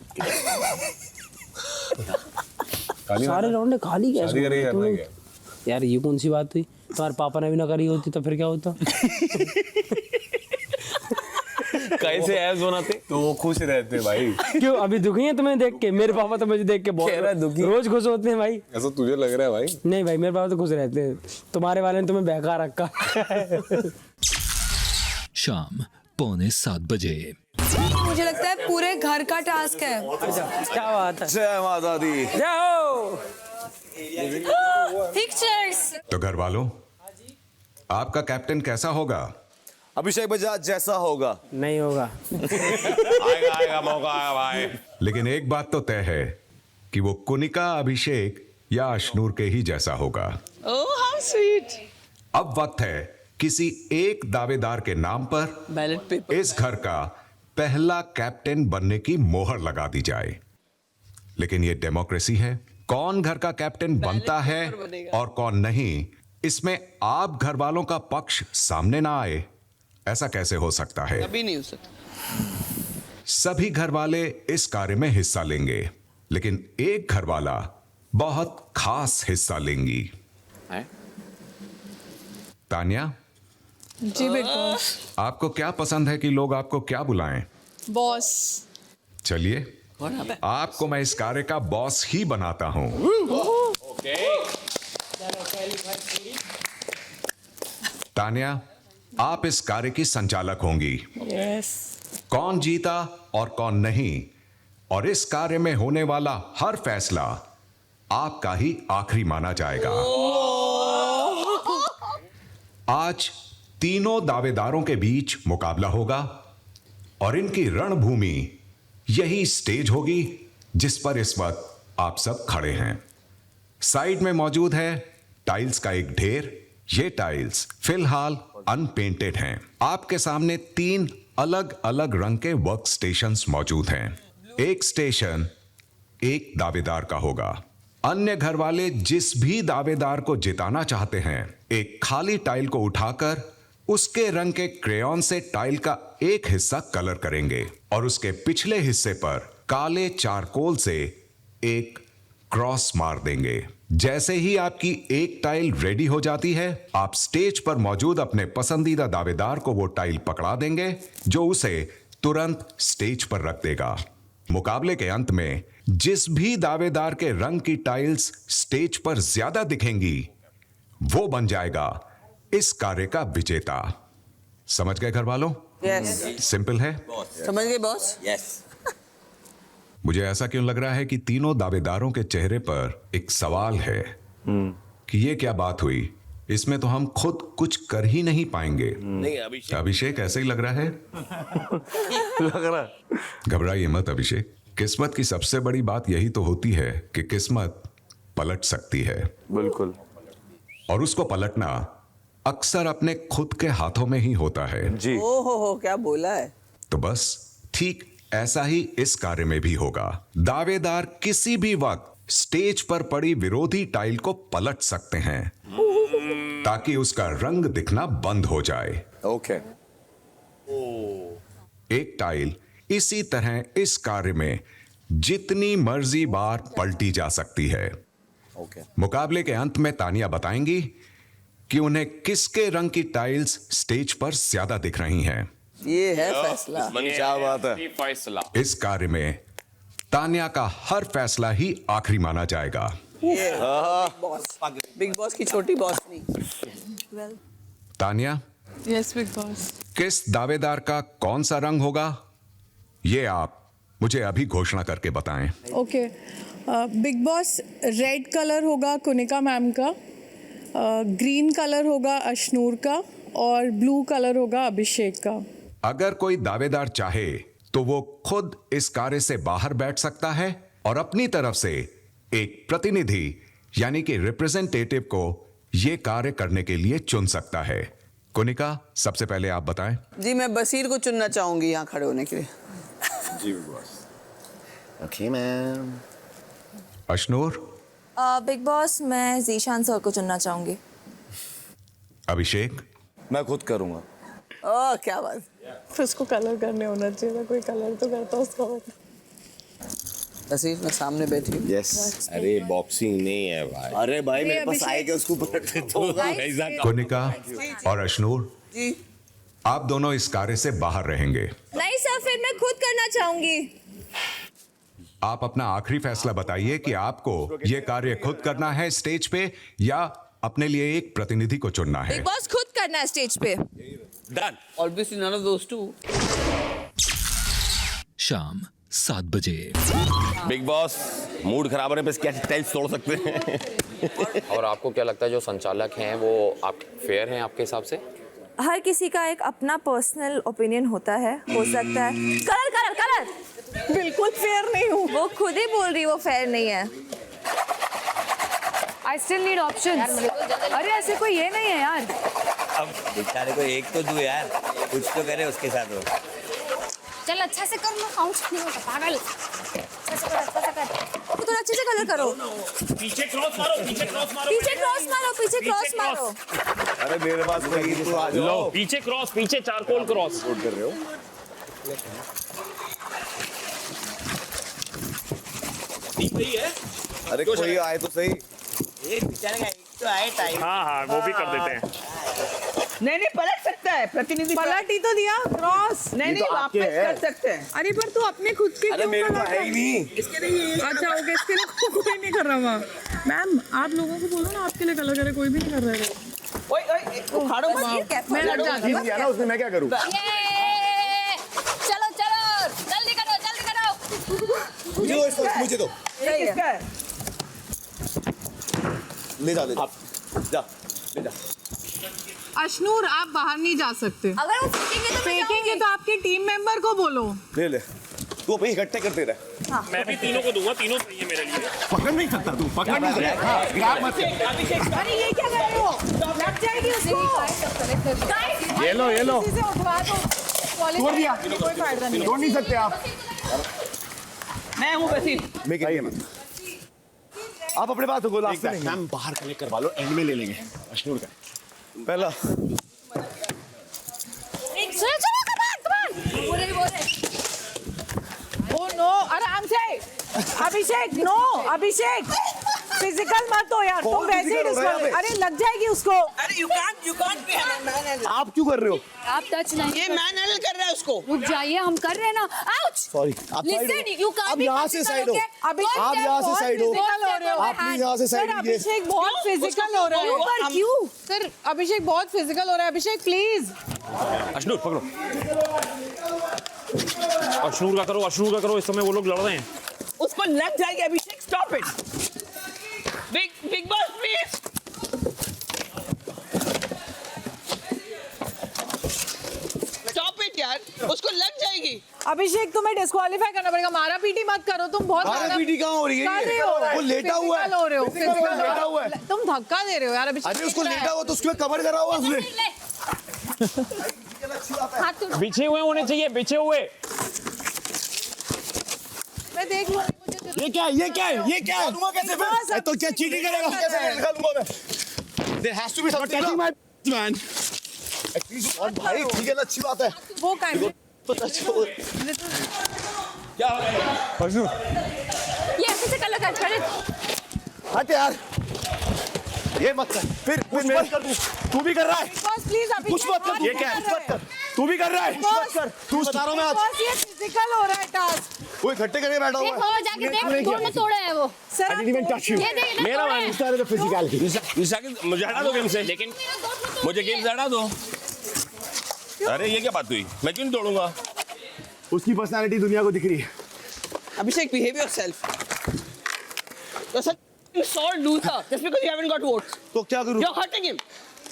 सारे लौंडे खाली कैसे घूम रहे हैं? यार ये कौन सी बात हुई? तुम्हारे पापा ने भी ना करी होती तो फिर क्या होता? कैसे ऐस बनाते तो वो खुश रहते भाई। क्यों अभी दुखी है तुम्हें देख के? मेरे पापा तो मुझे देख के बहुत दुखी, रोज खुश होते हैं भाई। ऐसा तुझे लग रहा है भाई? नहीं भाई, मेरे पापा तो खुश रहते हैं, तुम्हारे वाले ने तुम्हें बहका रखा। शाम 6:45 बजे। मुझे लगता है पूरे घर का टास्क है। क्या बात है? जय माता दी। जय हो। पिक्चर्स। तो घर वालों, आपका कैप्टन कैसा होगा अभिषेक बजाज जैसा होगा नहीं होगा। आएगा मौका आएगा भाई। लेकिन एक बात तो तय है कि वो कुनिका, अभिषेक या अश्नूर के ही जैसा होगा। Oh how sweet. अब वक्त है किसी एक दावेदार के नाम पर बैलेट पेपर इस घर का पहला कैप्टन बनने की मोहर लगा दी जाए। लेकिन ये डेमोक्रेसी है, कौन घर का कैप्टन बनता है और कौन नहीं, इसमें आप घर वालों का पक्ष सामने ना आए, ऐसा कैसे हो सकता है? कभी नहीं हो सकता। सभी घर वाले इस कार्य में हिस्सा लेंगे, लेकिन एक घर वाला बहुत खास हिस्सा लेंगी। तानिया, जी बिग बॉस। आपको क्या पसंद है कि लोग आपको क्या बुलाएं? बॉस। चलिए, आपको मैं इस कार्य का बॉस ही बनाता हूं। तानिया, आप इस कार्य की संचालक होंगी। यस। कौन जीता और कौन नहीं, और इस कार्य में होने वाला हर फैसला आपका ही आखिरी माना जाएगा। आज तीनों दावेदारों के बीच मुकाबला होगा और इनकी रणभूमि यही स्टेज होगी जिस पर इस वक्त आप सब खड़े हैं। साइड में मौजूद है टाइल्स का एक ढेर। ये टाइल्स फिलहाल अनपेंटेड हैं। आपके सामने 3 अलग अलग रंग के वर्क स्टेशंस मौजूद हैं। एक स्टेशन एक दावेदार का होगा। अन्य घर वाले जिस भी दावेदार को जिताना चाहते हैं, एक खाली टाइल को उठाकर उसके रंग के क्रेयॉन से टाइल का एक हिस्सा कलर करेंगे और उसके पिछले हिस्से पर काले चारकोल से एक क्रॉस मार देंगे। जैसे ही आपकी एक टाइल रेडी हो जाती है, आप स्टेज पर मौजूद अपने पसंदीदा दावेदार को वो टाइल पकड़ा देंगे, जो उसे तुरंत स्टेज पर रख देगा। मुकाबले के अंत में जिस भी दावेदार के रंग की टाइल्स स्टेज पर ज्यादा दिखेंगी, वो बन जाएगा इस कार्य का विजेता। समझ गए घर वालों? यस। सिंपल है। समझ गए बॉस? यस। मुझे ऐसा क्यों लग रहा है कि तीनों दावेदारों के चेहरे पर एक सवाल है कि ये क्या बात हुई, इसमें तो हम खुद कुछ कर ही नहीं पाएंगे। नहीं अभिषेक ऐसे ही लग रहा है। लग रहा है। घबराइए मत अभिषेक, किस्मत की सबसे बड़ी बात यही तो होती है कि किस्मत पलट सकती है। बिल्कुल। और उसको पलटना अक्सर अपने खुद के हाथों में ही होता है। जी। ओहो क्या बोला है। तो बस ठीक ऐसा ही इस कार्य में भी होगा। दावेदार किसी भी वक्त स्टेज पर पड़ी विरोधी टाइल को पलट सकते हैं ताकि उसका रंग दिखना बंद हो जाए। ओके। एक टाइल इसी तरह इस कार्य में जितनी मर्जी बार पलटी जा सकती है। ओके। मुकाबले के अंत में तानिया बताएंगी कि उन्हें किसके रंग की टाइल्स स्टेज पर ज्यादा दिख रही हैं। ये है फैसला। क्या बात है। फैसला। इस कार्य में तानिया का हर फैसला ही आखिरी माना जाएगा। बिग बॉस की छोटी बॉस नहीं। Tania, yes big boss. किस दावेदार का कौन सा रंग होगा, ये आप मुझे अभी घोषणा करके बताएं। Okay big boss, red colour होगा कुनिका मैम का, ग्रीन कलर होगा अश्नूर का और ब्लू कलर होगा अभिषेक का। अगर कोई दावेदार चाहे तो वो खुद इस कार्य से बाहर बैठ सकता है और अपनी तरफ से एक प्रतिनिधि यानी कि रिप्रेजेंटेटिव को ये कार्य करने के लिए चुन सकता है। कुनिका, सबसे पहले आप बताएं। जी मैं बसीर को चुनना चाहूंगी यहाँ खड़े होने के लिए। जी boss. Okay ma'am. Ashnoor. Bigg Boss, मैं जीशान सर को चुनना चाहूंगी। अभिषेक। मैं खुद करूंगा। ओह क्या बात। फिर उसको कलर करने होना चाहिए था, कोई कलर तो करता उसका। बसीर मैं सामने बैठी हूँ। यस। अरे बॉक्सिंग नहीं है भाई। अरे भाई मेरे पास आएगा उसको पलट दो। कुनिका और अश्नूर, जी आप दोनों इस कार्य से बाहर रहेंगे। नहीं सर, फिर मैं खुद करना चाहूंगी। आप अपना आखिरी फैसला बताइए कि आपको यह कार्य खुद करना है स्टेज पे या अपने लिए एक प्रतिनिधि को चुनना है। बिग बॉस, खुद करना है स्टेज पे। Done. Obviously none of those two. शाम 7 बजे। बिग बॉस, मूड खराब होने पे क्या टाइल्स तोड़ सकते हैं। और आपको क्या लगता है जो संचालक हैं वो आप फेयर हैं आपके हिसाब से? हर किसी का एक अपना पर्सनल ओपिनियन होता है, हो सकता है कलर कलर कलर बिल्कुल फेयर नहीं हूँ। वो खुद ही बोल रही वो फेयर नहीं है। I still need options. अरे ऐसे कोई ये नहीं है यार। अब बेचारे को एक तो दो यार, कुछ तो करे उसके साथ हो। चल अच्छा से कर, काउंट नहीं होता पागल। अच्छा से कर। थोड़ा अच्छे से कलर करो। पीछे क्रॉस मारो, पीछे क्रॉस मारो, पीछे क्रॉस मारो, पीछे क्रॉस मारो। अरे मेरे पास कोई तो आ जाओ। लो पीछे क्रॉस, पीछे चारकोल क्रॉस कर रहे हो। सही है। अरे कोई आए तो सही। एक बेचारे का एक तो आए टाइम। हाँ वो भी कर देते हैं। नहीं पलट सकता है प्रतिनिधि, पलट ही तो दिया क्रॉस। नहीं वापस कर सकते हैं। अरे पर तू अपने खुद के अरे मेरे को है ही नहीं। अच्छा ओके, इसके लिए कोई नहीं कर रहा वहाँ। मैम आप लोगों को बोलो ना आपके लिए कलर करे, कोई भी नहीं कर रहा है। ओए खाड़ो मत, मैं लग जाती हूँ ना उसमें, मैं क्या करूँ? चलो चलो जल्दी करो जल्दी करो। मुझे दो इसको, मुझे दो। ये किसका है? ले जा जा ले जा। अशनूर आप बाहर नहीं जा सकते। अगर वो फेंकेंगे तो आपके टीम मेंबर को बोलो। ले तू अपने इकट्ठे करते रह। मैं भी तीनों को दूंगा, तीनों सही है मेरे लिए। पकड़ नहीं सकता तू, पकड़ नहीं सकता। ग्राब मत कर। अरे ये क्या कर रहे हो? लग जाएगी उसको। ये लो किसी से उठवा दो। तोड़ दिया। कोई फायदा नहीं। तोड़ नहीं सकते आप। मैं हूँ वसीम। मैं क्या आप अपने बात को लास्ट में मैम बाहर कनेक्ट करवा लो, एंड में ले लेंगे अशनूर का पहला। चलो चलो कमान ओ नो आराम से। अभिषेक नो, अभिषेक फिजिकल मत हो यार, तुम वैसे ही डिस्क्वालिफाई। अरे लग जाएगी उसको। अरे यू कांट बी मैन। आप क्यों कर रहे हो? आप टच नहीं। ये मैन हैंडल कर रहा है उसको। रुक जाइए, हम कर रहे हैं ना। आउच। सॉरी आप Listen, you can't आप be यहाँ से physical, साइड हो। okay? अभी आप यहाँ से साइड हो। आप प्लीज यहाँ से साइड लीजिए। अभिषेक बहुत फिजिकल हो रहा है। क्यों? सर अभिषेक बहुत फिजिकल हो रहा है। अभिषेक प्लीज। अशनूर पकड़ो, अशनूर का करो। इस समय वो लोग लड़ रहे हैं। उसको लग जाएगी Abhishek, stop it. Bigg Boss please. Stop it यार, उसको लग जाएगी। अभिषेक तुम्हें डिस्क्वालीफाई करना पड़ेगा। मारा पीटी मत करो, तुम बहुत मारा पीटी कहाँ हो रही है? कर रहे हो। वो लेटा हुआ है। Physical हो रहे हो। Physical लेटा हुआ है। तुम धक्का दे रहे हो यार अभिषेक। अरे उसको लेटा हुआ तो उसके कवर करा हुआ उसने। बिछे हुए होने चाहिए, बिछे हुए। मैं देख लूँ। ये क्या है? कैसे फिर? तो क्या चीटिंग करेगा? कैसे निकालूंगा मैं? There has to be something. Touching my man. At और भाई ठीक है ना, अच्छी बात है। वो काइंड तो टच हो। क्या हो रहा है? अशनूर ये ऐसे से कलर कर। हट यार, ये मत कर। फिर कुछ मत कर तू भी कर रहा है। बॉस प्लीज अभिषेक कुछ मत कर। ये क्या है? मत कर। तू भी कर रहा है। मत कर। तू बता रहा हूँ मैं आज। बॉस ये फिजिकल हो रहा है टास्क। वो इकट्ठे करके बैठा हुआ देखो जाके देख, दोनों तोड़े हैं वो। Sir I didn't even touch you. ये देख, मेरा तोड़े मान हैं। सारे तो फिजिकलिटी। मुझे हटा दो गेम से, लेकिन मुझे गेम से हटा दो। अरे ये क्या बात हुई? मैं क्यों नहीं तोड़ूंगा? उसकी पर्सनालिटी दुनिया को दिख रही है। Abhishek, behave yourself. You're such a sore loser just because you haven't got votes. तो क्या करूँ? You're hurting him.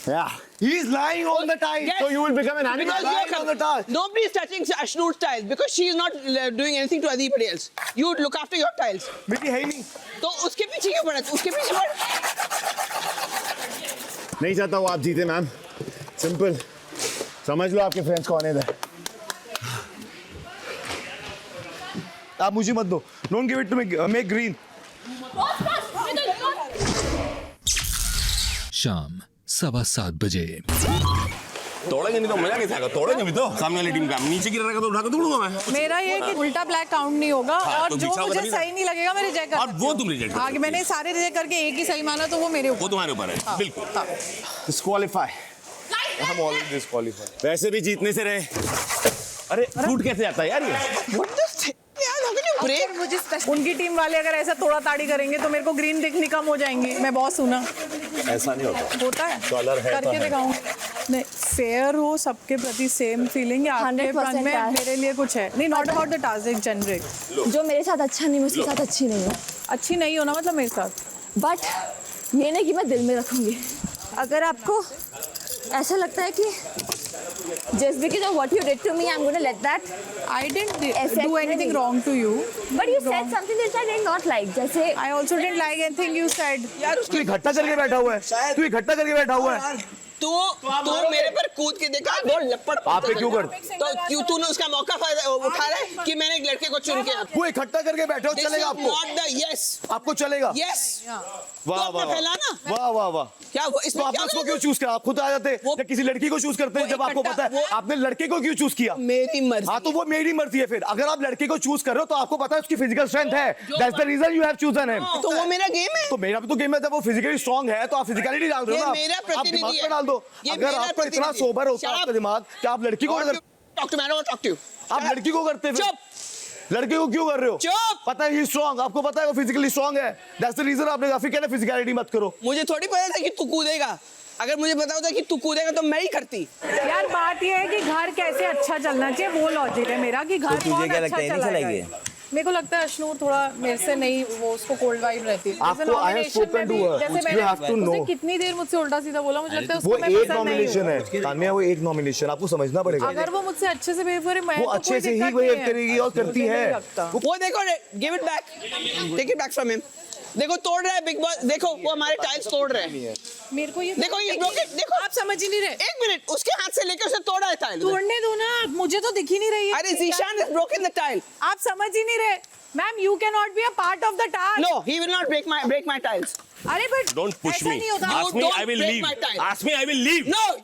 Yeah. He's lying all the time. Yes. So you will become an animal Because lying all the time. nobody is touching Ashnoor's tiles because she is not doing anything to anybody else. You look after your tiles. मेरी है ही नहीं। तो उसके पीछे क्यों पड़ा? उसके पीछे पड़। नहीं चाहता हूँ आप जीते मैम। सिंपल। समझ लो आपके फ्रेंड्स कौन है इधर। आप मुझे मत दो। Don't give it to me. Make green. शाम 7:15 बजे। तोड़ेंगे नहीं तो मजा कैसे आएगा? तोड़ेंगे भी तो सामने वाली टीम का। नीचे गिर रहेगा तो उठा के तोड़ूंगा मैं। मेरा ये कि उल्टा ब्लैक काउंट नहीं होगा। हाँ, और तो जो पीछा होगा मुझे तभी सही नहीं लगेगा मैं रिजेक्ट कर और सकती वो हूँ। तुम reject कर आगे मैंने सारे रिजेक्ट करके एक ही सही माना तो वो मेरे ऊपर। वो तुम्हारे ऊपर है। बिल्कुल। Disqualify. हम ऑलरेडी डिस्क्वालीफाई। वैसे भी जीतने से रहे। अरे फूट कैसे आता है यार ये? What the thing? यार how can you break? मुझे उनकी टीम वाले अगर ऐसा तोड़ा ताड़ी करेंगे तो मेरे को ग्रीन दिखनी कम हो जाएंगी। मैं बहुत सुना ऐसा नहीं होता। होता है। कलर है करके दिखाऊं। नहीं फेयर हो सबके प्रति सेम फीलिंग है। आपके 100% में टास्क। मेरे लिए कुछ है नहीं। नॉट अबाउट द टास्क एक जेनरिक। जो मेरे साथ अच्छा नहीं मैं उसके साथ अच्छी नहीं हूँ। अच्छी नहीं होना मतलब मेरे साथ। बट ये नहीं कि मैं दिल में रखूंगी। अगर आपको ऐसा लगता है कि Just because of what you did to me, I'm going to let that. I didn't affect do anything me. wrong to you. But you said something that I did not like. जैसे I also didn't like anything you said. तू इकट्ठा करके बैठा हुआ है, तू इकट्ठा करके बैठा हुआ है। तू मेरे पर कूद के देखा बोल लपड़ आप पे क्यों कर तो क्यों तूने उसका मौका फायदा उठा रहा है कि मैंने एक लड़के को चुन के वो इकट्ठा करके बैठे हो, चलेगा आपको? नॉट द यस आपको चलेगा? यस वाह वाह फैलाना वाह वाह वाह। क्या तो इसमें आपने उसको क्यों चूज किया? आप खुद आ जाते या किसी लड़की को चूज करते हैं जब आपको पता है आपने लड़के को क्यों चूज किया? मेरी मर्जी। हाँ तो वो मेरी मर्जी है। फिर अगर आप लड़के को चूज कर रहे हो तो आपको पता है उसकी फिजिकल स्ट्रेंथ है। That's the reason you have chosen him. तो वो मेरा गेम है। तो मेरा भी तो गेम है। जब वो फिजिकली स्ट्रांग है तो आप फिजिकलिटी डाल रहे हो ना। मेरा आप प्रतिनिधि दिमाग है। पे डाल दो। ये अगर मेरा आपको इतना प्रतिनिधि। सोबर होता Shut up. आपका दिमाग कि आप लड़की को अगर talk to me, I don't talk to you. आप लड़की को करते फिर? लड़के को क्यों कर रहे हो? चुप। पता है ही स्ट्रांग, आपको पता है वो फिजिकली स्ट्रांग है। दैट्स द रीजन आपने काफी कहना फिजिकलिटी मत करो। मुझे थोड़ी पता था कि तू कूदेगा। अगर मुझे पता होता कि तू कूदेगा तो मैं ही करती। यार बात ये है कि घर कैसे अच्छा चलना चाहिए वो लॉजिक है मेरा कि घर तुझे कौन क्या अच्छा लगता है, नहीं चलाएगा। चलाएगी? मेरे को लगता है अशनूर थोड़ा मेरे से नहीं, वो उसको कोल्ड वाइब रहती है। आपको जैसे I have nomination spoken में to भी- her. जैसे You मैंने have to उसने know. कितनी देर मुझसे उल्टा सीधा बोला, मुझे लगता है वो उसको मैं एक पसंद नहीं नॉमिनेशन हूँ। है तान्या, वो एक नॉमिनेशन आपको समझना पड़ेगा। अगर वो मुझसे अच्छे से बिहेव करे मैं वो तो अच्छे कोई से ही दिक्कत बिहेव नहीं है। करेगी और करती मुझे है। नहीं लगता। वो देखो, give it back, take it back from him. देखो तोड़ रहा है बिग बॉस, देखो वो हमारे टाइल्स तोड़ रहे हैं। मेरे को ये देखो ये broken- देखो आप समझ ही नहीं रहे। एक मिनट, उसके हाथ से लेकर उसे तोड़ा है टाइल। तोड़ने दो ना, मुझे तो दिख ही नहीं रही है। अरे Zeeshan has broken the tile. आप समझ ही नहीं रहे। Ma'am you can not be a part of the task. No, he will not break my tiles. अरे बट Don't push ऐसा me. नहीं होता। Ask me, I will break leave. my tile. Ask me, I will leave. No,